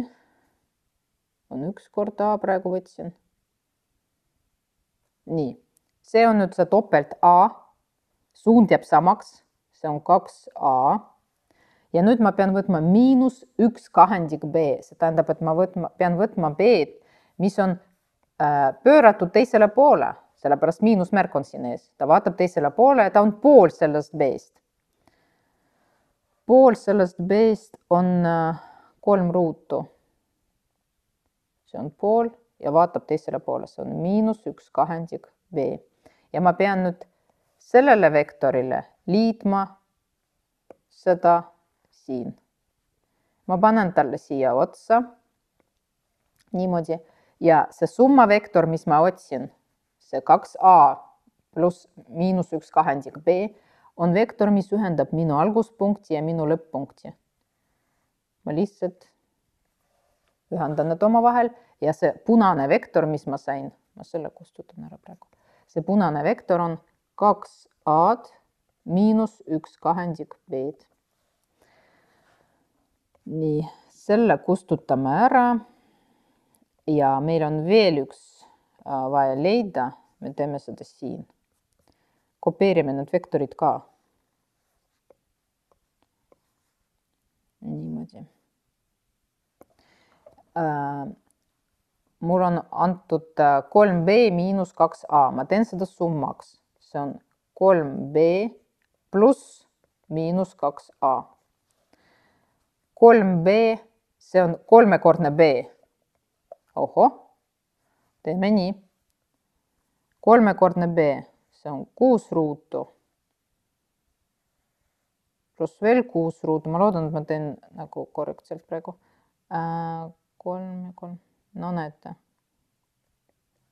on 1 kord a praegu võtsin. Nii, see on nüüd see topelt a. Suund jääb samaks, see on 2a. Ja nüüd ma pean võtma miinus 1 kahendik b. See tähendab, et ma pean võtma b-d, mis on pööratud teisele poole. Sellepärast miinusmärk on siin ees. Ta vaatab teisele poole ja ta on pool sellest b-st. Pool sellest b-st on 3 ruutu. See on pool ja vaatab teisele poole. See on miinus 1 kahendik b. Ja ma pean nüüd sellele vektorile liitma seda siin. Ma panen talle siia otsa. Niimoodi. Ja see summa vektor, mis ma otsin, see 2a pluss miinus 1 kahendik b, on vektor, mis ühendab minu alguspunkti ja minu lõpp-punkti. Ma lihtsalt ühendan need omavahel ja see punane vektor, mis ma sain, ma selle kustutan ära praegu. See punane vektor on 2a-d miinus 1 kahendik b-d. Nii, selle kustutame ära ja meil on veel üks vaja leida. Me teeme seda siin. Kopeerime need vektorid ka. Niimoodi. Mul on antud 3b miinus 2a. Ma teen seda summaks. See on 3b pluss miinus 2a. 3b, see on kolmekordne b. Oho, teeme nii. Kolmekordne b, see on 6 ruutu. Pluss veel 6 ruutu. Ma loodan, et ma teen nagu korrektselt praegu. 3, no näete.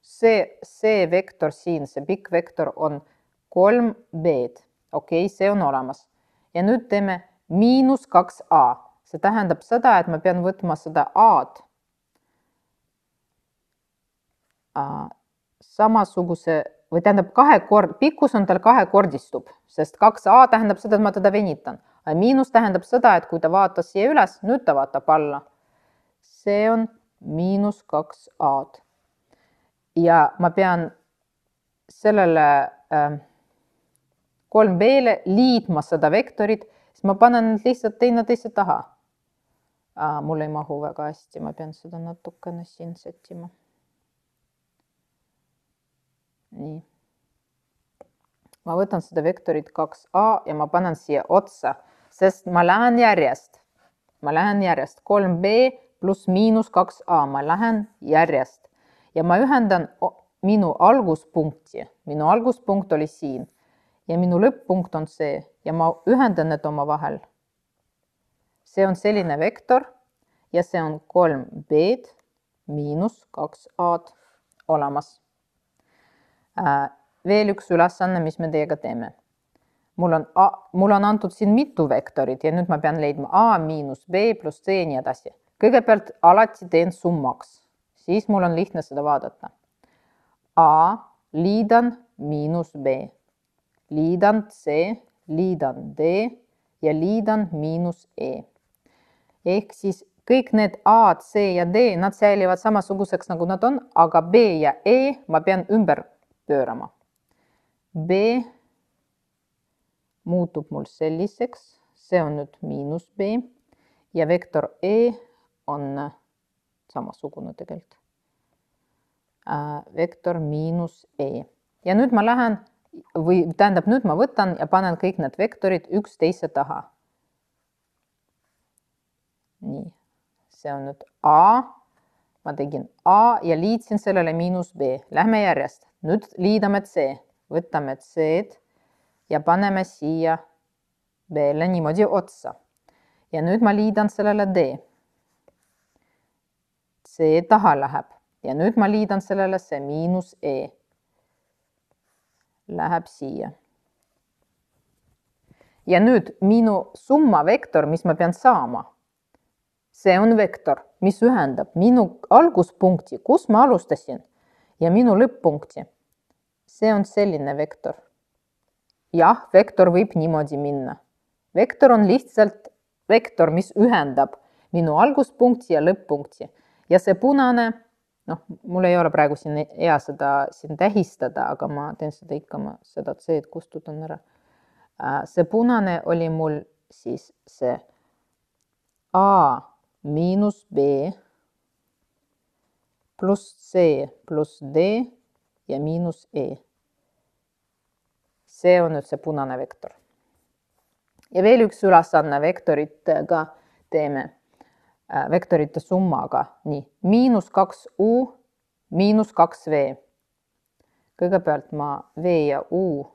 See vektor siin, see pikk vektor on 3b-d. Okei, see on olemas. Ja nüüd teeme miinus 2a. See tähendab seda, et ma pean võtma seda a-d samasuguse, või tähendab pikkus on tal kahekordistub, sest 2a tähendab seda, et ma teda venitan. A miinus tähendab seda, et kui ta vaatas siia üles, nüüd ta vaatab alla. See on miinus 2a-d. Ja ma pean sellele 3b-le liitma seda vektorit, siis ma panen lihtsalt teineteise taha. Mul ei mahu väga hästi, ma pean seda natukene siin sättima. Nii. Ma võtan seda vektorit 2a ja ma panen siia otsa, sest ma lähen järjest. 3b pluss miinus 2a, ma lähen järjest. Ja ma ühendan minu alguspunkti. Minu alguspunkt oli siin. Ja minu lõpp-punkt on see. Ja ma ühendan need oma vahel. See on selline vektor ja see on 3b miinus 2a-d olemas. Veel üks ülesanne, mis me teiega teeme. Mul on antud siin mitu vektorit ja nüüd ma pean leidma a miinus b pluss c ja nii edasi. Kõigepealt alati teen summaks, siis mul on lihtne seda vaadata. A liidan miinus b, liidan c, liidan d ja liidan miinus e. Ehk siis kõik need a, c ja d, nad säilivad samasuguseks nagu nad on, aga b ja e ma pean ümber pöörama. B muutub mul selliseks, see on nüüd miinus B ja vektor E on samasugune tegelikult. Vektor miinus E. Ja nüüd ma lähen, või tähendab, nüüd ma võtan ja panen kõik need vektorid üksteise taha. Nii, see on nüüd A. Ma tegin A ja liitsin sellele miinus B. Lähme järjest. Nüüd liidame C. Võtame C-d ja paneme siia B-le niimoodi otsa. Ja nüüd ma liidan sellele D. C taha läheb. Ja nüüd ma liidan sellele see miinus E. Läheb siia. Ja nüüd minu summa vektor, mis ma pean saama, see on vektor, mis ühendab minu alguspunkti, kus ma alustasin, ja minu lõpp-punkti. See on selline vektor. Jah, vektor võib niimoodi minna. Vektor on lihtsalt vektor, mis ühendab minu alguspunkti ja lõpp-punkti. Ja see punane, mul ei ole praegu siin hea seda siin tähistada, aga ma teen seda ikka, ma seda C-d kustutan ära. See punane oli mul siis see A miinus B pluss C pluss D ja miinus E. See on nüüd see punane vektor. Ja veel üks ülesanne vektoritega teeme. Vektorite summaga. Nii, miinus 2U, miinus 2V. Kõigepealt ma V ja U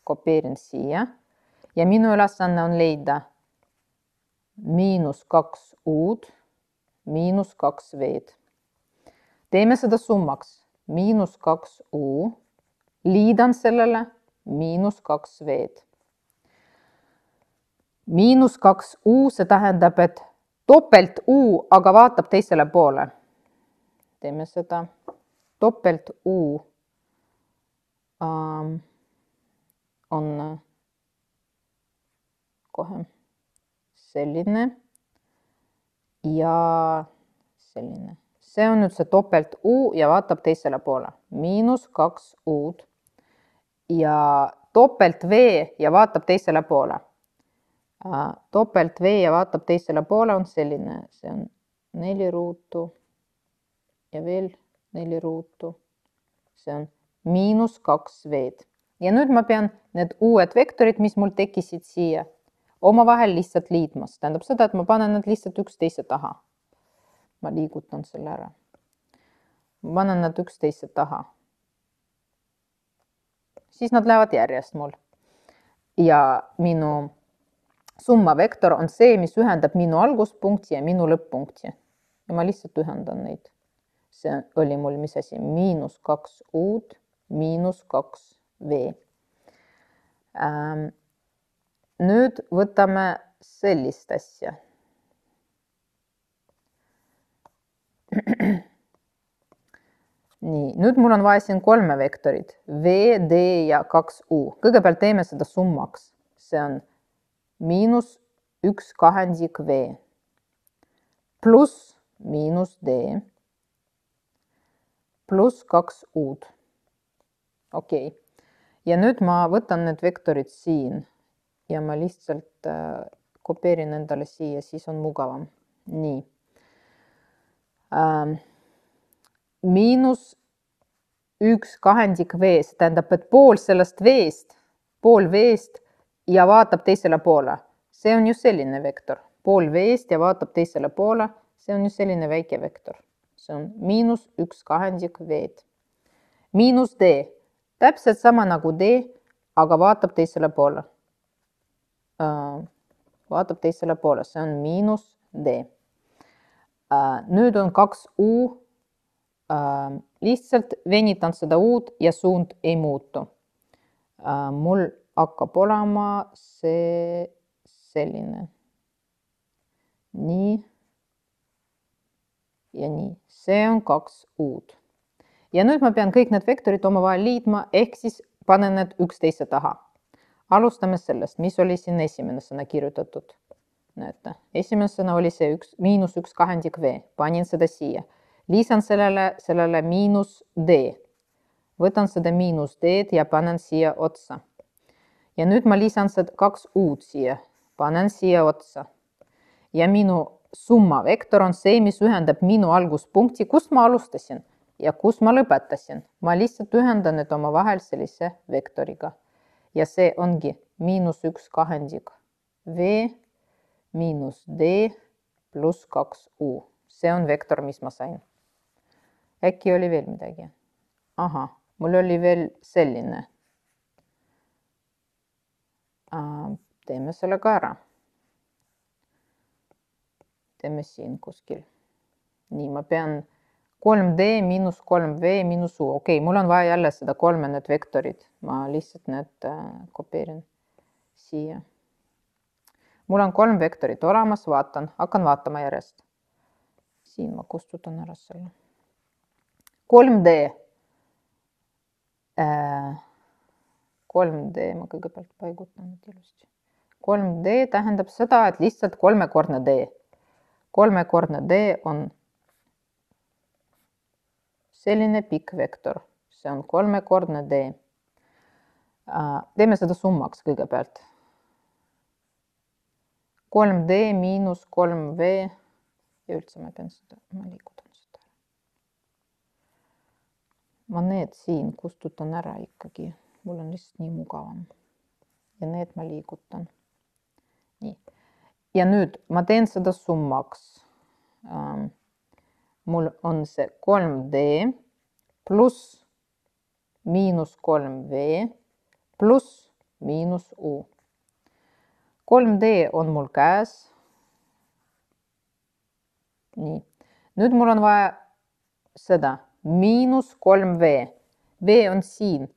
kopeerin siia. Ja minu ülesanne on leida miinus 2U-d, miinus 2V-d. Teeme seda summaks. Miinus 2U, liidan sellele miinus 2V-d. Miinus 2U, see tähendab, et topelt U, aga vaatab teisele poole. Teeme seda. Topelt U on kohe selline ja selline. See on nüüd see topelt U ja vaatab teisele poole. Miinus 2U-d ja topelt V ja vaatab teisele poole. Topelt V ja vaatab teisele poole on selline. See on 4 ruutu ja veel 4 ruutu. See on miinus 2V-d. Ja nüüd ma pean need uued vektorid, mis mul tekkisid siia, omavahel lihtsalt liitmas. Tähendab seda, et ma panen need lihtsalt üksteise taha. Ma liigutan selle ära. Ma panen need üksteise taha. Siis nad lähevad järjest mul. Ja minu summa vektor on see, mis ühendab minu alguspunkti ja minu lõpp-punkti. Ja ma lihtsalt ühendan neid. See oli mul mis asi? Miinus 2U-d, miinus 2V. Nüüd võtame sellist asja. Nii, nüüd mul on vaja siin 3 vektorid. V, D ja 2U. Kõigepealt teeme seda summaks. See on miinus 1/2 V pluss miinus D pluss 2U-d. Okei. Ja nüüd ma võtan need vektorid siin ja ma lihtsalt kopeerin endale siia, siis on mugavam. Nii. Miinus 1/2 V, see tähendab, et pool sellest V-st, pool V-st ja vaatab teisele poole. See on ju selline vektor. Pool V-st ja vaatab teisele poole. See on ju selline väike vektor. See on miinus 1/2 V-d. Miinus D. Täpselt sama nagu D, aga vaatab teisele poole. Vaatab teisele poole. See on miinus D. Nüüd on 2U. Lihtsalt venitan seda U-d ja suund ei muutu. Mul hakkab olema see selline. Nii ja nii. See on 2U-d. Ja nüüd ma pean kõik need vektorid omavahel liitma, ehk siis panen need üksteise taha. Alustame sellest, mis oli siin esimene sõna kirjutatud. Näete, esimene sõna oli see miinus 1/2 V. Panin seda siia. Lisan sellele miinus D. võtan seda miinus D-d ja panen siia otsa. Ja nüüd ma lisan seda 2 uut siia, panen siia otsa. Ja minu summa vektor on see, mis ühendab minu alguspunkti, kust ma alustasin ja kus ma lõpetasin. Ma lihtsalt ühendan need omavahel sellise vektoriga. Ja see ongi -1 kahendik V miinus D pluss 2U. See on vektor, mis ma sain. Äkki oli veel midagi? Aha, mul oli veel selline. Teeme selle ka ära. Teeme siin kuskil. Nii, ma pean 3D miinus 3V miinus U. Okei, mul on vaja jälle seda 3 need vektorid. Ma lihtsalt need kopeerin siia. Mul on 3 vektorit olemas, hakkan vaatama järjest. Siin ma kustutan ära selle. 3D. 3D ma kõigepealt paigutan nüüd ilusti. 3D tähendab seda, et lihtsalt 3-kordne D. 3-kordne D on selline pikk vektor. See on 3-kordne D. Teeme seda summaks kõigepealt. 3D miinus 3V ja üldse ma pean seda, ma liigutan seda. Ma need siin kustutan ära ikkagi. Mul on lihtsalt nii mugavam. Ja need ma liigutan. Nii. Ja nüüd ma teen seda summaks. Mul on see 3D pluss miinus 3V pluss miinus U. 3D on mul käes. Nii. Nüüd mul on vaja seda miinus 3V. V on siin.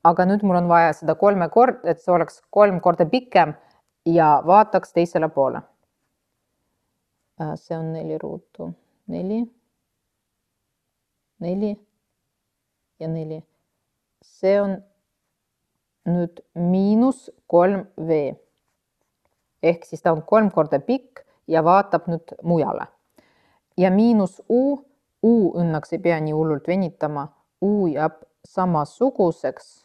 Aga nüüd mul on vaja seda 3 korda, et see oleks 3 korda pikem ja vaataks teisele poole. See on 4 ruutu. 4 ja 4. See on nüüd miinus 3V. Ehk siis ta on 3 korda pikk ja vaatab nüüd mujale. Ja miinus U. U õnneks ei pea nii hullult venitama. U jääb samasuguseks,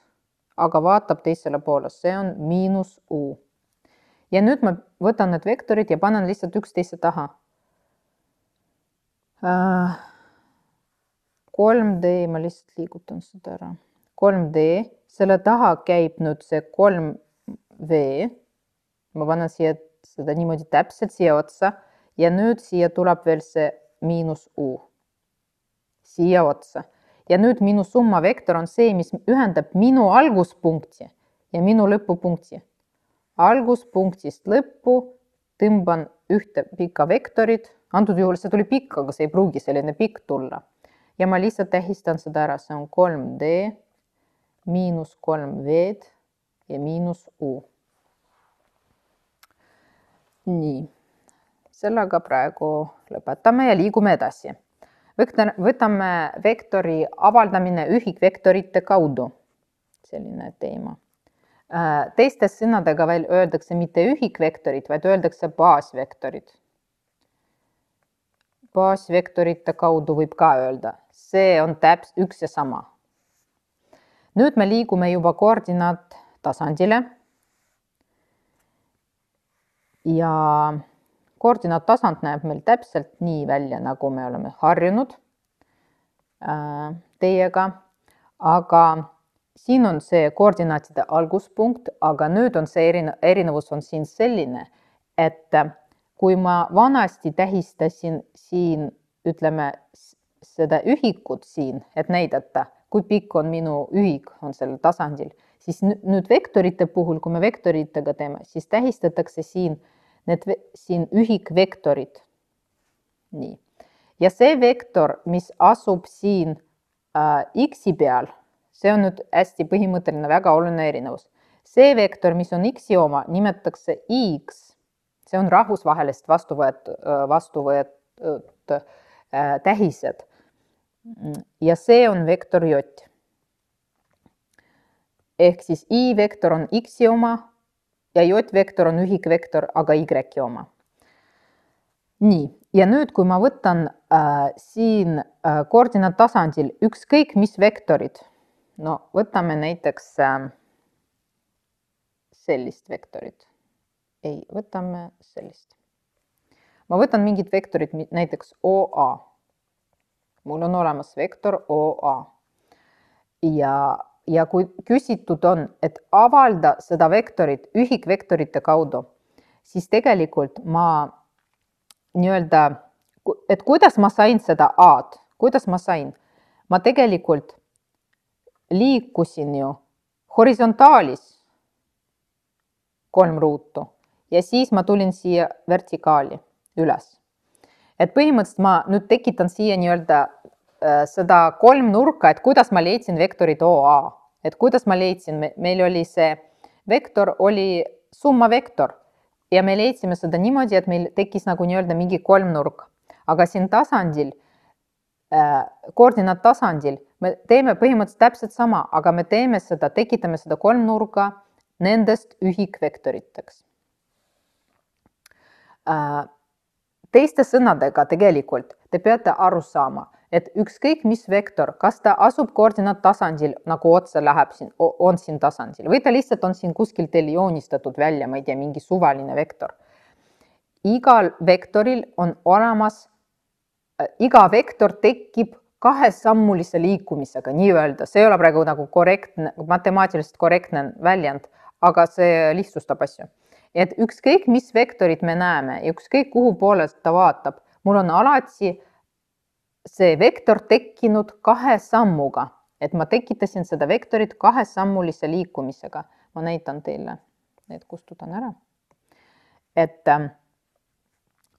aga vaatab teisele poole. See on miinus U. Ja nüüd ma võtan need vektorid ja panen lihtsalt üksteise taha. 3D, ma lihtsalt liigutan seda ära. 3D, selle taha käib nüüd see 3V. Ma panen siia seda niimoodi täpselt siia otsa ja nüüd siia tuleb veel see miinus U. Siia otsa. Ja nüüd minu summa vektor on see, mis ühendab minu alguspunkti ja minu lõpupunkti. Alguspunktist lõppu tõmban ühte pikka vektorit. Antud juhul see tuli pikk, aga see ei pruugi selline pikk tulla. Ja ma lihtsalt tähistan seda ära. See on 3D miinus 3V ja miinus U. Nii. Sellega praegu lõpetame ja liigume edasi. Võtame vektori avaldamine ühikvektorite kaudu. Selline teema. Teistes sõnadega veel öeldakse mitte ühikvektorid, vaid öeldakse baasvektorid. Baasvektorite kaudu võib ka öelda. See on üks ja sama. Nüüd me liigume juba koordinaattasandile. Ja koordinaattasand näeb meil täpselt nii välja, nagu me oleme harjunud teiega. Aga siin on see koordinaatide alguspunkt, aga nüüd on see erinevus on siin selline, et kui ma vanasti tähistasin siin, ütleme, seda ühikut siin, et näidata, kui pikk on minu ühik on sellel tasandil, siis nüüd vektorite puhul, kui me vektoritega teeme, siis tähistatakse siin ühikvektorid. Nii. Ja see vektor, mis asub siin x-i peal, see on nüüd hästi põhimõtteline, väga oluline erinevus. See vektor, mis on x-i oma, nimetatakse x. See on rahvusvahelist vastuvõetud tähised. Ja see on vektor j. Ehk siis i-vektor on x-i oma ja j-vektor on ühikvektor, aga y-i oma. Nii, ja nüüd, kui ma võtan siin koordinaattasandil ükskõik mis vektorid, No võtame näiteks sellist vektorit. Ei, võtame sellist. Ma võtan mingid vektorid, näiteks OA. Mul on olemas vektor OA. Ja kui küsitud on, et avalda seda vektorit ühikvektorite kaudu, siis tegelikult ma nii-öelda, et kuidas ma sain seda A-d, kuidas ma sain? Ma tegelikult liikusin ju horisontaalis 3 ruutu ja siis ma tulin siia vertikaali üles. Et põhimõtteliselt ma nüüd tekitan siia nii-öelda seda 3 nurka, et kuidas ma leidsin vektorid OA. Et kuidas ma leidsin, meil oli see vektor, oli summavektor ja me leidsime seda niimoodi, et meil tekkis nagu nii-öelda mingi 3 nurk. Aga siin tasandil, koordinaat tasandil, me teeme põhimõtteliselt täpselt sama, aga me teeme seda, tekitame seda 3 nurga nendest ühikvektoriteks. Teiste sõnadega tegelikult te peate aru saama, et ükskõik mis vektor, kas ta asub koordinaat tasandil, nagu otse läheb siin, on siin tasandil, või ta lihtsalt on siin kuskil teil joonistatud välja, ma ei tea, mingi suvaline vektor. Igal vektoril on olemas, iga vektor tekib 2-sammulise liikumisega, nii öelda. See ei ole praegu nagu korrektne, matemaatiliselt korrektne väljend, aga see lihtsustab asju. Et ükskõik mis vektorit me näeme, ükskõik kuhu poolest ta vaatab, mul on alati see vektor tekkinud 2 sammuga, et ma tekitasin seda vektorit 2-sammulise liikumisega. Ma näitan teile, et kustutan ära. Et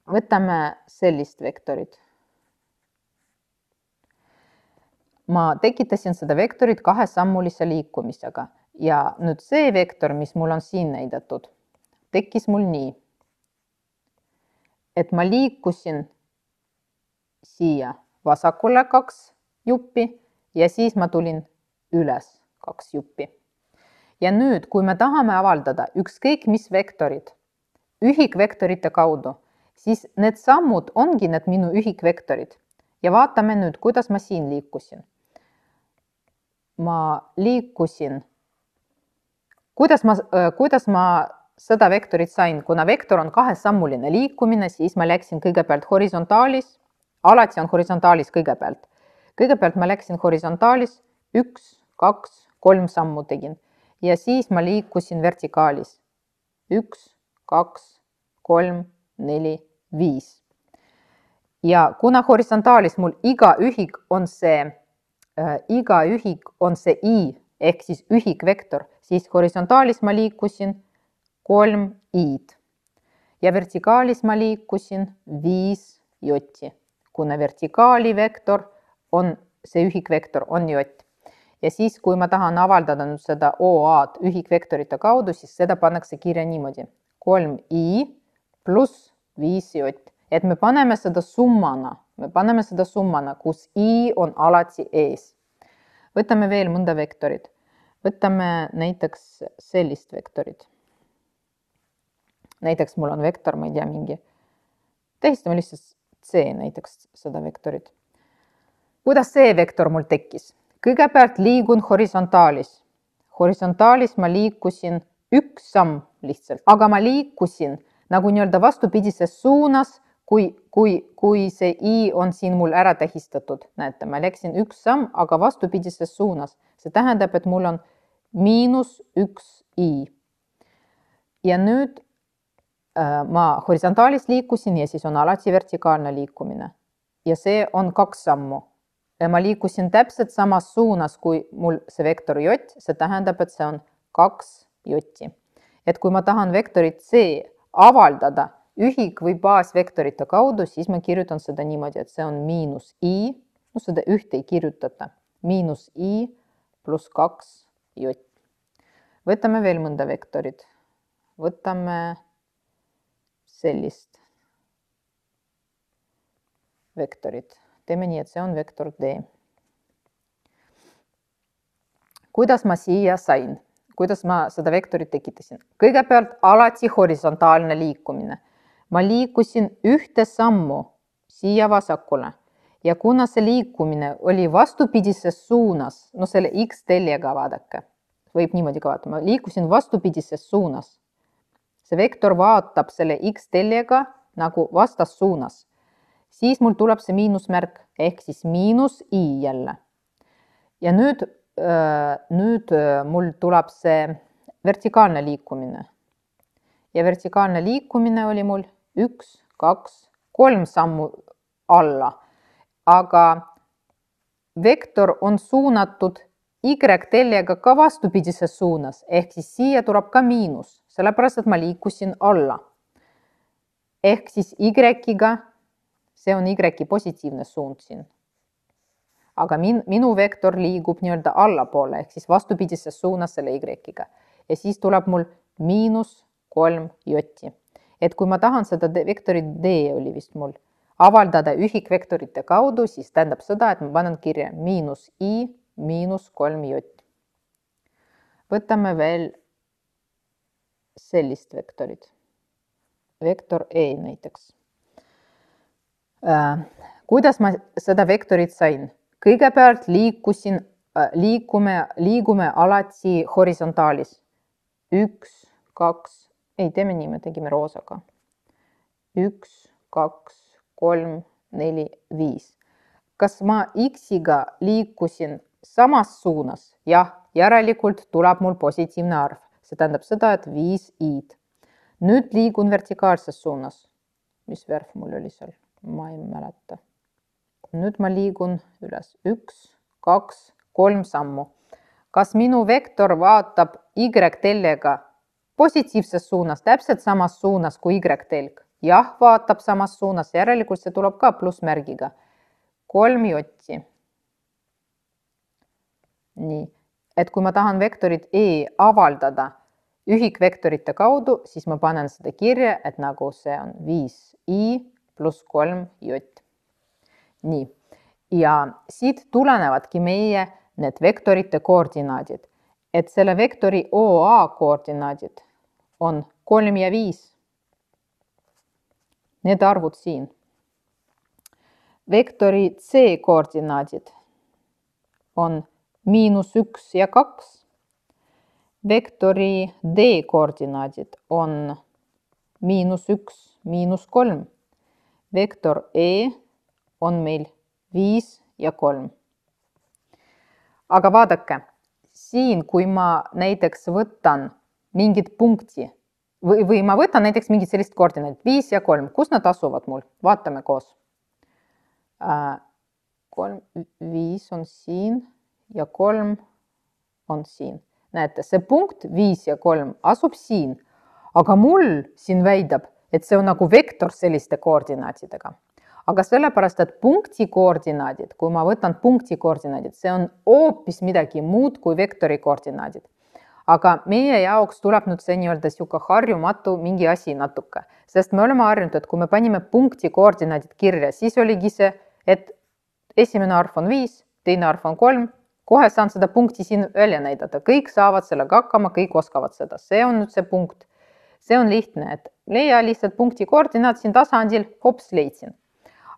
võtame sellist vektorit. Ma tekitasin seda vektorit 2-sammulise liikumisega ja nüüd see vektor, mis mul on siin näidatud, tekkis mul nii, et ma liikusin siia vasakule 2 juppi ja siis ma tulin üles 2 juppi. Ja nüüd, kui me tahame avaldada ükskõik mis vektorid ühikvektorite kaudu, siis need sammud ongi need minu ühikvektorid. Ja vaatame nüüd, kuidas ma siin liikusin. Ma liikusin, kuidas ma seda vektorit sain, kuna vektor on 2-sammuline liikumine, siis ma läksin kõigepealt horisontaalis, alati on horisontaalis kõigepealt. Kõigepealt ma läksin horisontaalis 1, 2, 3 sammu tegin ja siis ma liikusin vertikaalis 1, 2, 3, 4, 5. Ja kuna horisontaalis mul iga ühik on see I ehk siis ühikvektor, siis horisontaalis ma liikusin 3 I-d ja vertikaalis ma liikusin 5 J. Kuna vertikaali vektor on, see ühikvektor on J. Ja siis, kui ma tahan avaldada nüüd seda OA-d ühikvektorite kaudu, siis seda pannakse kirja niimoodi. 3I pluss 5J. Et me paneme seda summana, kus I on alati ees. Võtame veel mõnda vektorit. Võtame näiteks sellist vektorit. Näiteks mul on vektor, ma ei tea, mingi. Tähistame lihtsalt C näiteks seda vektorit. Kuidas see vektor mul tekkis? Kõigepealt liigun horisontaalis. Horisontaalis ma liikusin 1 samm lihtsalt, aga ma liikusin nagu nii-öelda vastupidises suunas, kui see I on siin mul ära tähistatud. Näete, ma läksin 1 samm, aga vastupidises suunas. See tähendab, et mul on -1 I. Ja nüüd ma horisontaalis liikusin ja siis on alati vertikaalne liikumine. Ja see on 2 sammu. Ja ma liikusin täpselt samas suunas, kui mul see vektor J, see tähendab, et see on 2 J. Et kui ma tahan vektorit C avaldada ühik- või baasvektorite kaudu, siis ma kirjutan seda niimoodi, et see on -I, no seda ühte ei kirjutata, -I pluss 2 J. Võtame veel mõnda vektorit. Võtame sellist vektorit. Teeme nii, et see on vektor D. Kuidas ma siia sain? Kuidas ma seda vektorit tekitasin? Kõigepealt alati horisontaalne liikumine. Ma liikusin 1 sammu siia vasakule ja kuna see liikumine oli vastupidises suunas, no selle X teljega vaadake, võib niimoodi ka vaatama, liikusin vastupidises suunas. See vektor vaatab selle X teljega nagu vastassuunas. Siis mul tuleb see miinusmärk ehk siis miinus I jälle. Ja nüüd mul tuleb see vertikaalne liikumine. Ja vertikaalne liikumine oli mul 1, 2, 3 sammu alla. Aga vektor on suunatud Y-teljega ka vastupidises suunas, ehk siis siia tuleb ka miinus, sellepärast et ma liikusin alla. Ehk siis Y-ga, see on Y positiivne suund siin. Aga minu vektor liigub nii-öelda allapoole, ehk siis vastupidises suunas selle Y-ga. Ja siis tuleb mul miinus 3 jotti. Et kui ma tahan seda vektorit D oli vist mul avaldada ühikvektorite kaudu, siis tähendab seda, et ma panen kirja miinus I miinus 3 jott. Võtame veel sellist vektorit. Vektor E näiteks. Kuidas ma seda vektorit sain? Kõigepealt liigume alati horisontaalis. 1, 2, teeme nii, me tegime roosaga. 1, 2, 3, 4, 5. Kas ma X-iga liikusin samas suunas? Jah, järelikult tuleb mul positiivne arv. See tähendab seda, et 5 I-d. Nüüd liigun vertikaalses suunas. Mis värv mul oli seal? Ma ei mäleta. Nüüd ma liigun üles 1, 2, 3 sammu. Kas minu vektor vaatab Y-teljega positiivses suunas, täpselt samas suunas kui Y-telg? Jah, vaatab samas suunas, järelikult see tuleb ka plussmärgiga. 3 jotti. Nii, et kui ma tahan vektorit E avaldada ühikvektorite kaudu, siis ma panen seda kirja, et nagu see on 5 I pluss 3 jott. Nii, ja siit tulenevadki meie need vektorite koordinaadid. Et selle vektori OA koordinaadid on 3 ja 5. Need arvud siin. Vektori C koordinaadid on -1 ja 2. Vektori D koordinaadid on -1, -3. Vektor E on meil 5 ja 3. Aga vaadake, siin kui ma näiteks võtan mingit punkti või ma võtan näiteks mingit sellist koordinaadit 5 ja 3, kus nad asuvad mul? Vaatame koos. 5 on siin ja 3 on siin. Näete, see punkt 5 ja 3 asub siin, aga mul siin väidab, et see on nagu vektor selliste koordinaatidega. Aga sellepärast, et punkti koordinaadid, kui ma võtan punkti koordinaadid, see on hoopis midagi muud kui vektori koordinaadid. Aga meie jaoks tuleb nüüd see nii-öelda siuke harjumatu mingi asi natuke, sest me oleme harjunud, et kui me panime punkti koordinaadid kirja, siis oligi see, et esimene arv on 5, teine arv on 3, kohe saan seda punkti siin välja näidata. Kõik saavad sellega hakkama, kõik oskavad seda. See on nüüd see punkt. See on lihtne, et leia lihtsalt punkti koordinaat siin tasandil, hops, leidsin.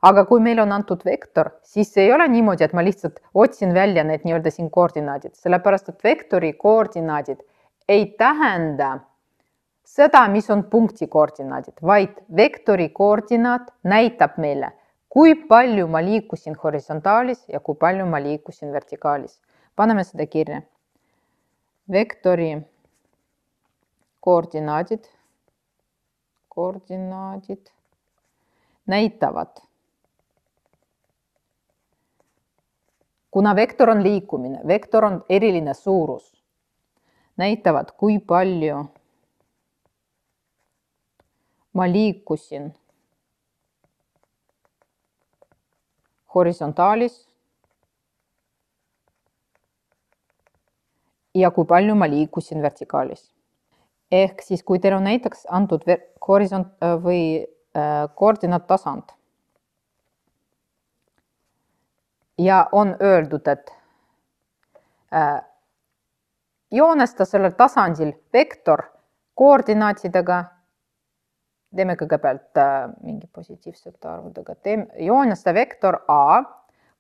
Aga kui meil on antud vektor, siis ei ole niimoodi, et ma lihtsalt otsin välja need nii-öelda siin koordinaadid, sellepärast, et vektori koordinaadid ei tähenda seda, mis on punkti koordinaadid, vaid vektori koordinaat näitab meile, kui palju ma liikusin horisontaalis ja kui palju ma liikusin vertikaalis. Paneme seda kirja. Vektori koordinaadid näitavad. Kuna vektor on liikumine, vektor on eriline suurus, näitavad, kui palju ma liikusin horisontaalis ja kui palju ma liikusin vertikaalis. Ehk siis, kui teil on näiteks antud koordinaattasand ja on öeldud, et joonesta sellel tasandil vektor koordinaatidega Teeme kõigepealt mingi positiivsete arvudega. Joonista vektor A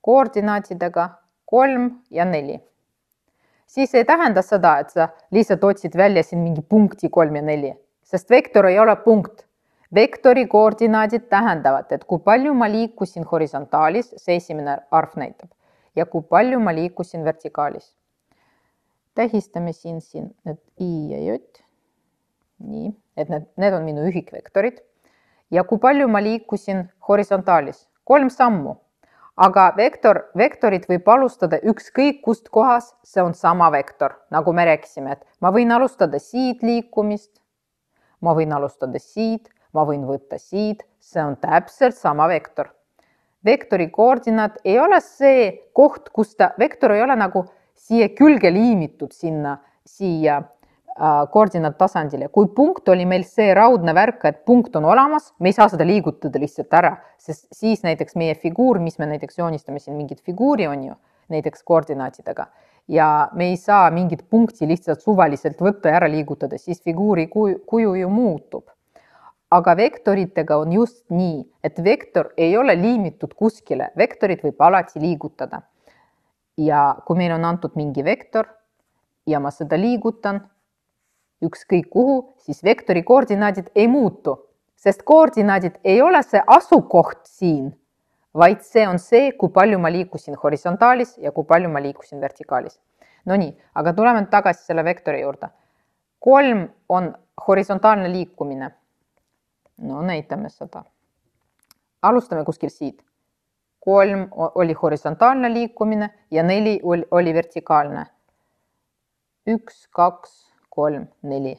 koordinaatidega 3 ja 4. Siis ei tähenda seda, et sa lihtsalt otsid välja siin mingi punkti 3 ja 4, sest vektor ei ole punkt. Vektori koordinaadid tähendavad, et kui palju ma liikusin horisontaalis, see esimene arv näitab, ja kui palju ma liikusin vertikaalis. Tähistame siin need I ja J. Nii, et need on minu ühikvektorid. Ja kui palju ma liikusin horisontaalis? 3 sammu. Aga vektorit võib alustada ükskõik kust kohas, see on sama vektor, nagu me rääkisime, et ma võin alustada siit liikumist, ma võin alustada siit, ma võin võtta siit, see on täpselt sama vektor. Vektori koordinaat ei ole see koht, kus vektor ei ole nagu siia külge liimitud siia koordinaattasandile. Kui punkt oli meil see raudne värk, et punkt on olemas, me ei saa seda liigutada lihtsalt ära, sest siis näiteks meie figuur, mis me näiteks joonistame siin mingit figuuri on ju, näiteks koordinaatidega, ja me ei saa mingit punkti lihtsalt suvaliselt võtta ja ära liigutada, siis figuuri kuju ju muutub. Aga vektoritega on just nii, et vektor ei ole liimitud kuskile, vektorit võib alati liigutada. Ja kui meil on antud mingi vektor ja ma seda liigutan, ükskõik kuhu, siis vektori koordinaadid ei muutu, sest koordinaadid ei ole see asukoht siin, vaid see on see, kui palju ma liikusin horisontaalis ja kui palju ma liikusin vertikaalis. No nii, aga tuleme tagasi selle vektori juurde. 3 on horisontaalne liikumine. No näitame seda. Alustame kuskil siit. 3 oli horisontaalne liikumine ja 4 oli vertikaalne. 1, 2, 3, 4.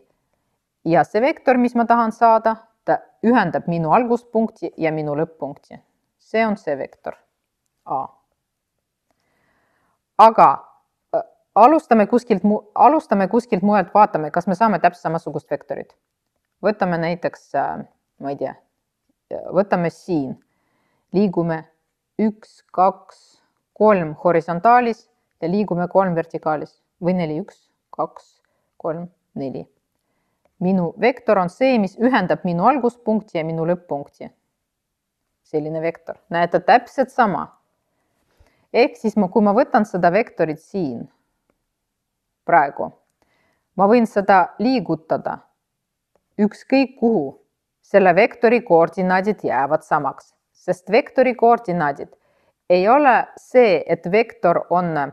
Ja see vektor, mis ma tahan saada, ta ühendab minu alguspunkti ja minu lõpp-punkti. See on see vektor A. Aga alustame kuskilt mujalt, vaatame, kas me saame täpselt samasugust vektorit. Võtame näiteks, ma ei tea, võtame siin. Liigume 1, 2, 3 horisontaalis ja liigume 3 vertikaalis. Või 4, 1, 2, 3, 4. Minu vektor on see, mis ühendab minu alguspunkti ja minu lõpp-punkti. Selline vektor. Näete täpselt sama. Ehk siis, kui ma võtan seda vektorit siin praegu, ma võin seda liigutada ükskõik kuhu. Selle vektori koordinaadid jäävad samaks, sest vektori koordinaadid ei ole see, et vektor on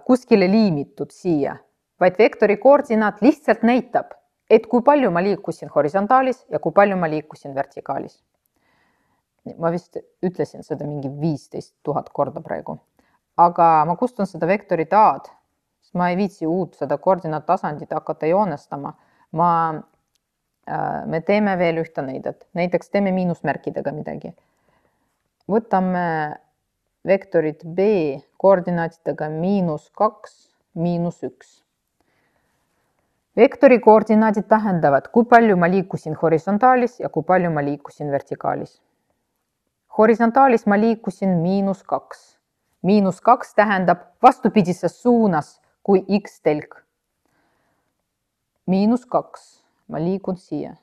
kuskile liimitud siia, vaid vektori koordinaat lihtsalt näitab, et kui palju ma liikusin horisontaalis ja kui palju ma liikusin vertikaalis. Ma vist ütlesin seda mingi 15 000 korda praegu. Aga ma kustun seda vektorit A-d, sest ma ei viitsi uut seda koordinaattasandit hakata joonestama. Me teeme veel ühte näidet. Näiteks teeme miinusmärkidega midagi. Võtame vektorit B koordinaatidega -2, -1. Vektori koordinaadid tähendavad, kui palju ma liikusin horisontaalis ja kui palju ma liikusin vertikaalis. Horisontaalis ma liikusin -2. -2 tähendab vastupidises suunas kui X-telk. -2. Ma liigun siia.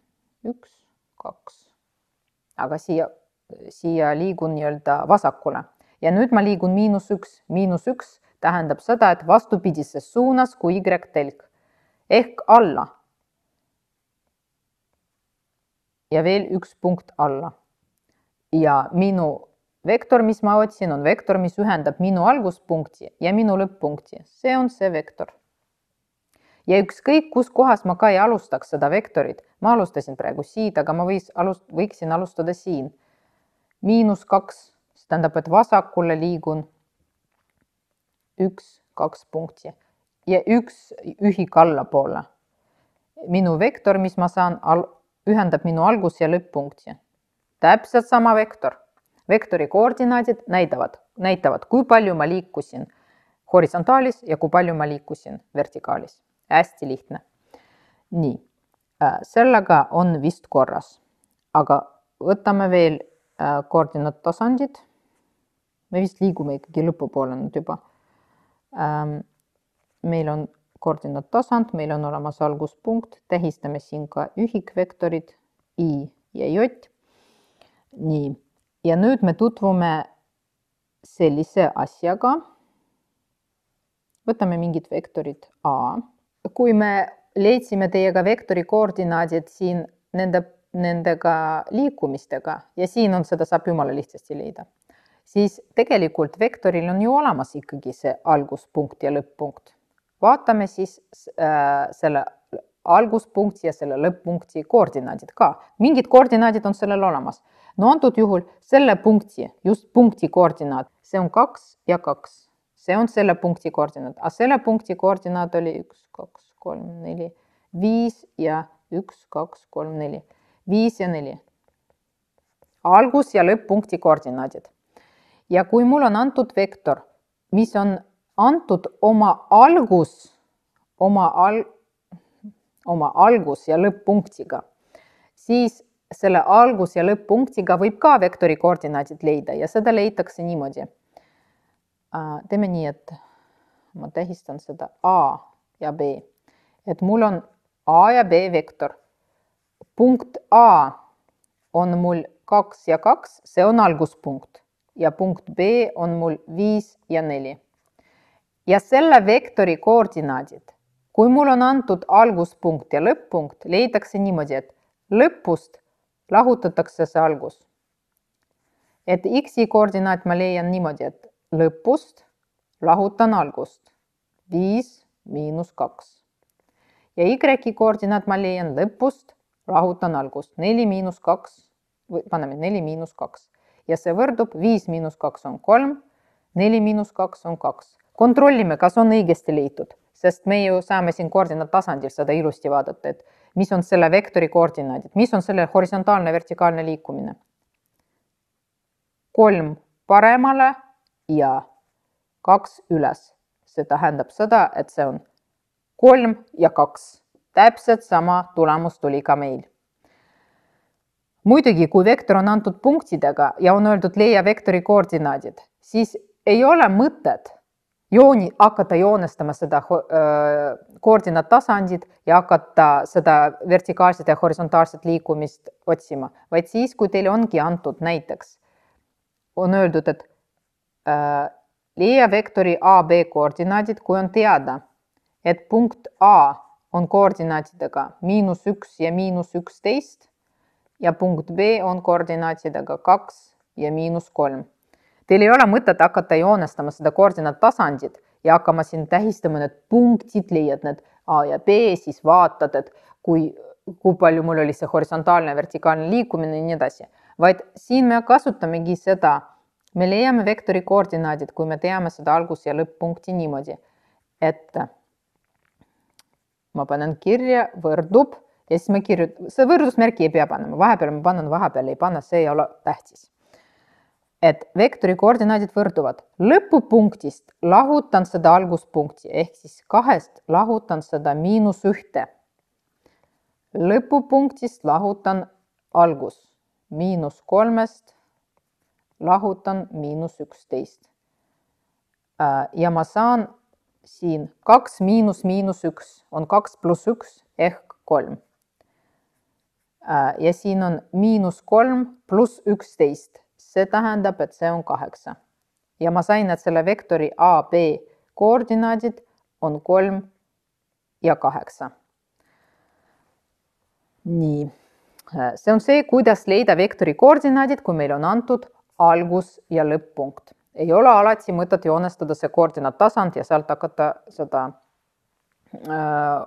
1, 2. Aga siia liigun nii-öelda vasakule. Ja nüüd ma liigun -1. -1 tähendab seda, et vastupidises suunas kui Y-telk. Ehk alla. Ja veel 1 punkt alla. Ja minu vektor, mis ma otsin, on vektor, mis ühendab minu alguspunkti ja minu lõpp-punkti. See on see vektor. Ja ükskõik, kus kohas ma ka ei alustaks seda vektorit. Ma alustasin praegu siit, aga ma võiksin alustada siin. -2, see tähendab, et vasakule liigun 1, 2 punkti ja 1 ühik allapoole. Minu vektor, mis ma saan, ühendab minu algus- ja lõpp-punkti. Täpselt sama vektor. Vektori koordinaadid näitavad, kui palju ma liikusin horisontaalis ja kui palju ma liikusin vertikaalis. Hästi lihtne. Nii, sellega on vist korras. Aga võtame veel koordinaattasandid. Me vist liigume ikkagi lõpupoole nüüd juba. Meil on koordinaattasand, meil on olemas alguspunkt, tähistame siin ka ühikvektorid I ja J. Nii, ja nüüd me tutvume sellise asjaga. Võtame mingid vektorid A. Kui me leidsime teiega vektori koordinaadid siin nendega liikumistega ja siin on seda saab jumala lihtsasti leida, siis tegelikult vektoril on ju olemas ikkagi see alguspunkt ja lõpp-punkt. Vaatame siis selle alguspunkti ja selle lõpp-punkti koordinaadid ka. Mingid koordinaadid on sellel olemas. No antud juhul selle punkti, just punkti koordinaat, see on 2 ja 2. See on selle punkti koordinaat. A selle punkti koordinaat oli 1, 2, 3, 4, 5 ja 1, 2, 3, 4. 5 ja 4. Algus- ja lõpp-punkti koordinaadid. Ja kui mul on antud vektor, mis on antud oma algus- ja lõpp-punktiga, siis selle algus- ja lõpp-punktiga võib ka vektori koordinaadid leida ja seda leitakse niimoodi. Teeme nii, et ma tähistan seda A ja B. Et mul on A ja B vektor. Punkt A on mul 2 ja 2, see on alguspunkt. Ja punkt B on mul 5 ja 4. Ja selle vektori koordinaadid, kui mul on antud alguspunkt ja lõpp-punkt, leitakse niimoodi, et lõpust lahutatakse see algus. Et X-i koordinaat ma leian niimoodi, et lõpust lahutan algust 5 miinus 2. Ja Y-i koordinaat ma leian lõpust lahutan algust 4 miinus 2, või paneme 4 miinus 2. Ja see võrdub 5 miinus 2 on 3, 4 miinus 2 on 2. Kontrollime, kas on õigesti leitud, sest me ju saame siin koordinaat tasandil seda ilusti vaadata, et mis on selle vektori koordinaadid, mis on selle horisontaalne vertikaalne liikumine. 3 paremale ja 2 üles. See tähendab seda, et see on 3 ja 2. Täpselt sama tulemus tuli ka meil. Muidugi, kui vektor on antud punktidega ja on öeldud leia vektori koordinaadid, siis ei ole mõtet hakata joonestama seda koordinaattasandit ja hakata seda vertikaalset ja horisontaalset liikumist otsima, vaid siis, kui teile ongi antud näiteks, on öeldud, et leia vektori AB koordinaadid, kui on teada, et punkt A on koordinaatidega -1 ja -11 ja punkt B on koordinaatidega 2 ja -3. Teil ei ole mõtet hakata joonestama seda koordinaattasandit ja hakkama siin tähistama need punktid, leiad need A ja B, siis vaatad, et kui palju mul oli see horisontaalne vertikaalne liikumine ja nii edasi. Vaid siin me kasutamegi seda, me leiame vektori koordinaadid, kui me teame seda algus- ja lõpp-punkti niimoodi, et ma panen kirja, võrdub ja siis ma kirjutan, see võrdusmärki ei pea panema, vahepeal ma panen, vahepeal ei panna, see ei ole tähtis. Et vektori koordinaadid võrduvad. Lõpupunktist lahutan seda alguspunkti, ehk siis 2 lahutan seda -1. Lõpupunktist lahutan algus. -3 lahutan -11. Ja ma saan siin 2 miinus -1 on 2 pluss 1 ehk 3. Ja siin on -3 pluss 11. See tähendab, et see on 8. Ja ma sain, et selle vektori AB koordinaadid on 3 ja 8. Nii. See on see, kuidas leida vektori koordinaadid, kui meil on antud algus- ja lõpp-punkt. Ei ole alati mõtet joonestada see koordinaattasand ja sealt hakata seda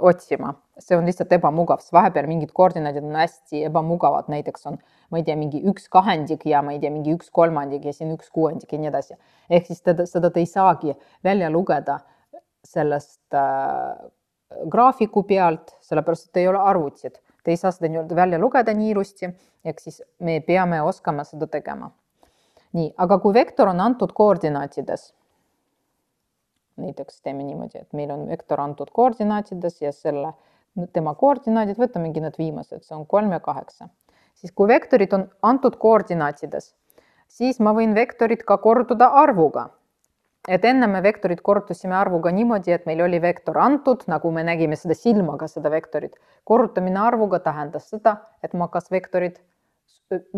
otsima. See on lihtsalt ebamugav, sest vahepeal mingid koordinaadid on hästi ebamugavad, näiteks on, ma ei tea, mingi 1/2 ja ma ei tea, mingi 1/3 ja siin 1/6 ja nii edasi. Ehk siis seda te ei saagi välja lugeda sellest graafiku pealt, sellepärast, et ei ole arvutid. Te ei saa seda välja lugeda nii ilusti, ehk siis me peame oskama seda tegema. Nii, aga kui vektor on antud koordinaatides, näiteks teeme niimoodi, et meil on vektor antud koordinaatides ja tema koordinaadid, võtamegi need viimased, see on 3 ja 8. Siis kui vektorid on antud koordinaatides, siis ma võin vektorid ka korduda arvuga. et enne me vektorit korrutasime arvuga niimoodi, et meil oli vektor antud, nagu me nägime seda silmaga, seda vektorit. Korrutamine arvuga tähendas seda, et ma kas vektorit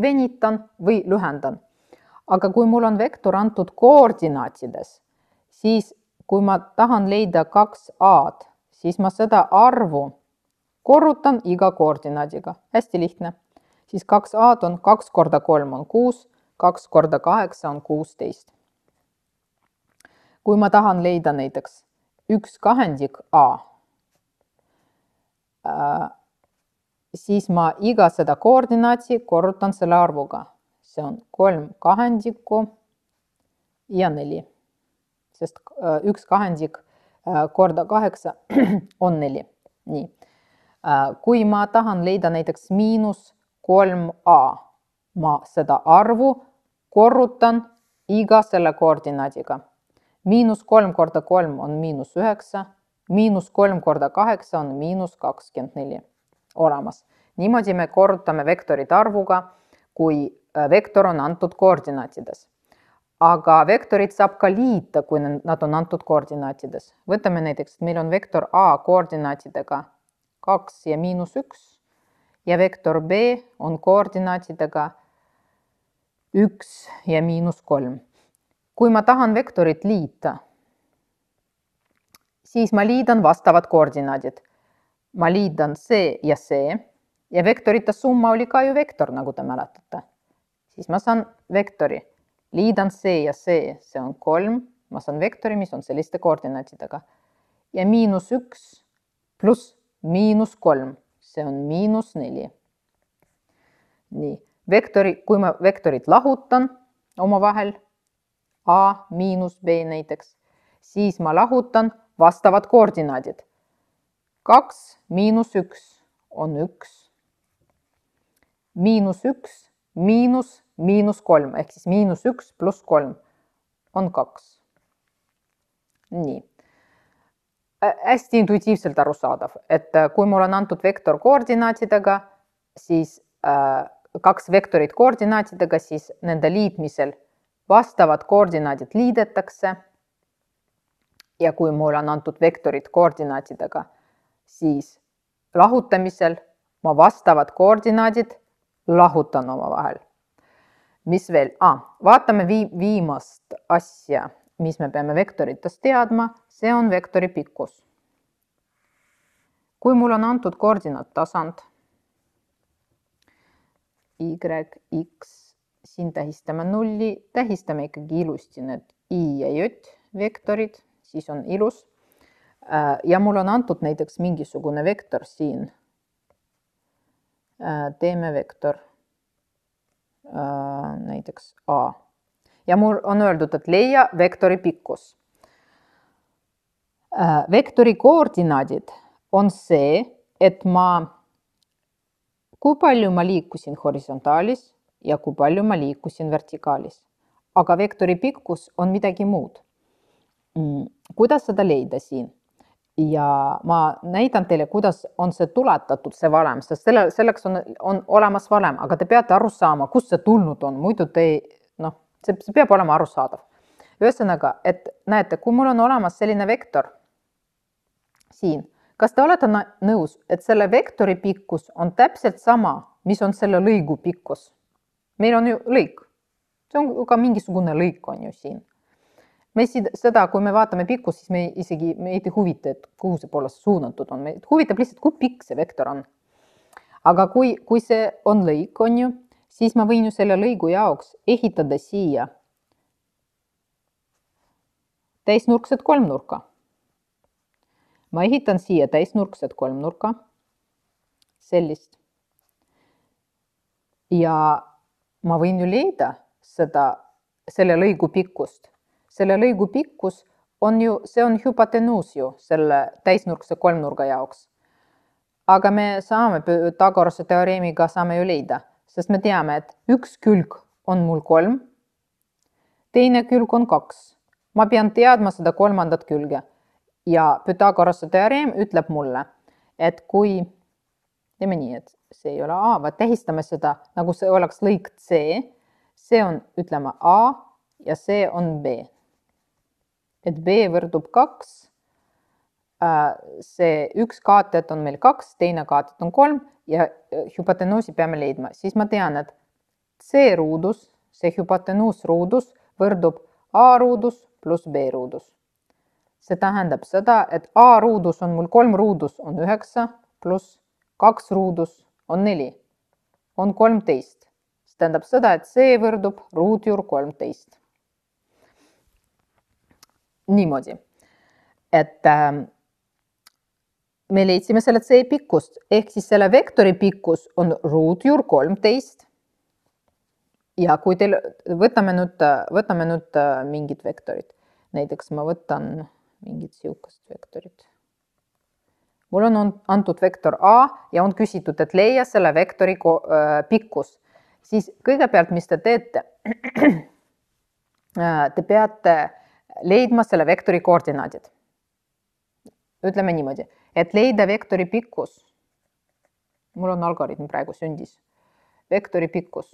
venitan või lühendan. Aga kui mul on vektor antud koordinaatides, siis kui ma tahan leida 2a-d, siis ma seda arvu korrutan iga koordinaadiga. Hästi lihtne. Siis 2a-d on 2 korda 3 on 6, 2 korda 8 on 16. Kui ma tahan leida näiteks 1/2 a, siis ma iga seda koordinaati korrutan selle arvuga. See on 3/2 ja 4. Sest 1/2 korda 8 on 4. Nii. Kui ma tahan leida näiteks -3a, ma seda arvu korrutan iga selle koordinaadiga. -3 korda 3 on -9, -3 korda 8 on -24 olemas. Niimoodi me korrutame vektorit arvuga, kui vektor on antud koordinaatides. Aga vektorid saab ka liita, kui nad on antud koordinaatides. Võtame näiteks, et meil on vektor A koordinaatidega 2 ja -1 ja vektor B on koordinaatidega 1 ja -3. Kui ma tahan vektorit liita, siis ma liidan vastavad koordinaadid. Ma liidan see ja vektorite summa oli ka ju vektor, nagu te mäletate. Siis ma saan vektori. Liidan see ja see on 3. Ma saan vektori, mis on selliste koordinaatidega. Ja -1 pluss -3, see on -4. Nii. Kui ma vektorit lahutan omavahel, A miinus B näiteks, siis ma lahutan vastavad koordinaadid. 2 miinus 1 on 1. -1 miinus -3 ehk siis -1 pluss 3 on 2. Nii. Hästi intuitiivselt arusaadav, et kui mul on antud vektor koordinaatidega, siis 2 vektorit koordinaatidega, siis nende liitmisel vastavad koordinaadid liidetakse. Ja kui mul on antud vektorid koordinaatidega, siis lahutamisel ma vastavad koordinaadid lahutan omavahel. Mis veel? Vaatame viimast asja, mis me peame vektoritest teadma, see on vektori pikkus. Kui mul on antud koordinaattasand y, x, siin tähistame 0, tähistame ikkagi ilusti need i ja j vektorid, siis on ilus. Ja mul on antud näiteks mingisugune vektor siin. Teeme vektor näiteks a. Ja mul on öeldud, et leia vektori pikkus. Vektori koordinaadid on see, et kui palju ma liikusin horisontaalis ja kui palju ma liikusin vertikaalis. Aga vektori pikkus on midagi muud. Kuidas seda leida siin? Ja ma näitan teile, kuidas on see tuletatud, see valem, sest selleks on olemas valem, aga te peate aru saama, kust see tulnud on, muidu see peab olema arusaadav. Ühesõnaga, et näete, kui mul on olemas selline vektor siin, kas te olete nõus, et selle vektori pikkus on täpselt sama, mis on selle lõigu pikkus? Meil on ju lõik. See on ka mingisugune lõik on ju siin. Seda, kui me vaatame pikkust, siis me ei huvita, et kuhu see poole suunatud on. Meid huvitab lihtsalt, kui pikk see vektor on. Aga kui see on lõik, on ju, siis ma võin ju selle lõigu jaoks ehitada siia täisnurksed kolmnurka. Ma ehitan siia täisnurksed kolmnurka, sellist. Ja ma võin ju leida selle lõigu pikkust. Selle lõigu pikkus see on hüpotenuus ju selle täisnurkse kolmnurga jaoks. Aga me saame Pythagorase teoreemiga saame ju leida, sest me teame, et üks külg on mul 3, teine külg on 2. Ma pean teadma seda kolmandat külge. Ja Pythagorase teoreem ütleb mulle, et kui, teeme nii, et see ei ole A, vaid tähistame seda, nagu see oleks lõik C, see on, ütleme A ja see on B. et B võrdub 2. See üks kaatet on meil 2, teine kaatet on 3 ja hüpotenoosi peame leidma. Siis ma tean, et C ruudus, see hüpotenuus ruudus võrdub A ruudus pluss B ruudus. See tähendab seda, et A ruudus on mul 3 ruudus on 9 pluss 2 ruudus on 4, on 13. See tähendab seda, et C võrdub ruutjuur 13. Niimoodi, et me leidsime selle C pikkust, ehk siis selle vektori pikkus on ruutjuur 13. Ja kui teil võtame nüüd mingid vektorid. Näiteks ma võtan mingit siukest vektorit. Mul on antud vektor A ja on küsitud, et leia selle vektori pikkus. Siis kõigepealt, mis te teete? Te peate leidma selle vektori koordinaadid. Ütleme niimoodi, et leida vektori pikkus. Mul on algoritm praegu sündis. Vektori pikkus.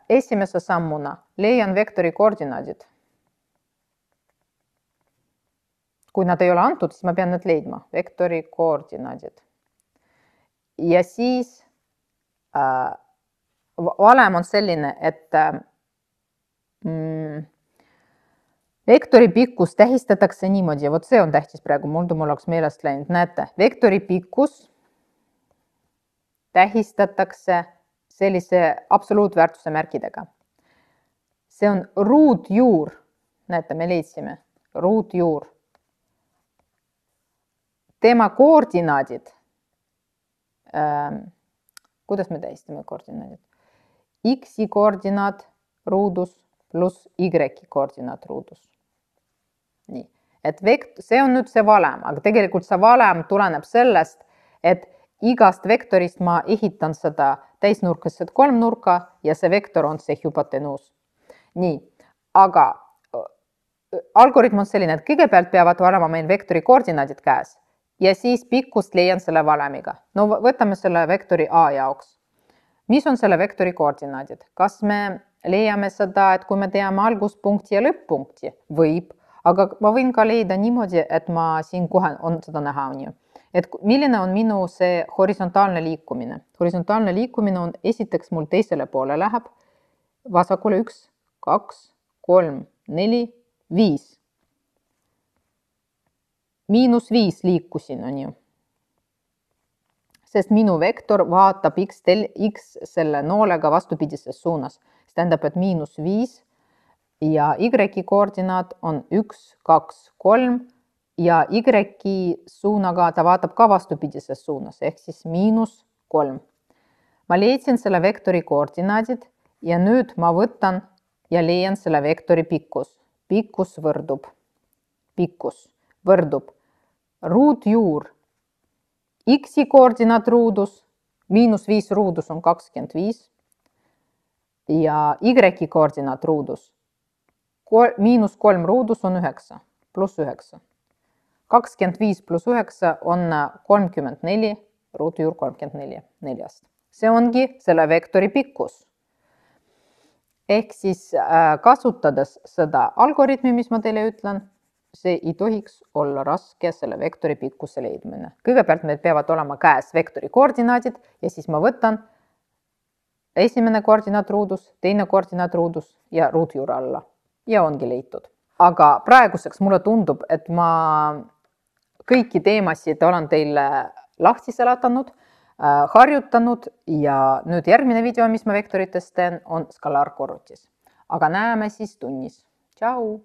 Esimese sammuna leian vektori koordinaadid. Kui nad ei ole antud, siis ma pean need leidma. Vektori koordinaadid. Ja siis valem on selline, et vektori pikkus tähistatakse niimoodi. Vot see on tähtis praegu, mul oleks meelest läinud. Näete, vektori pikkus tähistatakse sellise absoluutväärtuse märkidega. See on ruutjuur. Näete, me leidsime. Ruutjuur. Tema koordinaadid. Kuidas me tähistame koordinaadid? X koordinaat ruudus pluss Y koordinaat ruudus. Nii. Et see on nüüd see valem, aga tegelikult see valem tuleneb sellest, et igast vektorist ma ehitan seda täisnurkased kolmnurka ja see vektor on see hüpotenuus. Nii, aga algoritm on selline, et kõigepealt peavad olema meil vektori koordinaadid käes ja siis pikkust leian selle valemiga. No võtame selle vektori A jaoks. Mis on selle vektori koordinaadid? Kas me leiame seda, et kui me teame alguspunkti ja lõpp-punkti? Võib, aga ma võin ka leida niimoodi, et ma siin kohe on seda näha on ju. Et milline on minu see horisontaalne liikumine? Horisontaalne liikumine on esiteks mul teisele poole läheb vasakule 1, 2, 3, 4, 5. -5 liikusin on ju. Sest minu vektor vaatab X selle noolega vastupidises suunas. See tähendab, et -5 ja Y koordinaat on 1, 2, 3 ja Y suunaga ta vaatab ka vastupidises suunas ehk siis -3. Ma leidsin selle vektori koordinaadid ja nüüd ma võtan ja leian selle vektori pikkus. Pikkus võrdub ruutjuur X koordinaat ruudus, -5 ruudus on 25 ja Y koordinaat ruudus, -3 ruudus on 9, pluss 9. 25 pluss 9 on 34, ruutjuur 34, 4. See ongi selle vektori pikkus. Ehk siis kasutades seda algoritmi, mis ma teile ütlen, see ei tohiks olla raske selle vektori pikkuse leidmine. Kõigepealt meil peavad olema käes vektori koordinaadid ja siis ma võtan esimene koordinaat ruudus, teine koordinaat ruudus ja ruutjuur alla. Ja ongi leitud. Aga praeguseks mulle tundub, et ma kõiki teemasid olen teile lahti selatanud, harjutanud ja nüüd järgmine video, mis ma vektorites teen, on skalaarkorrutis. Aga näeme siis tunnis. Tšau!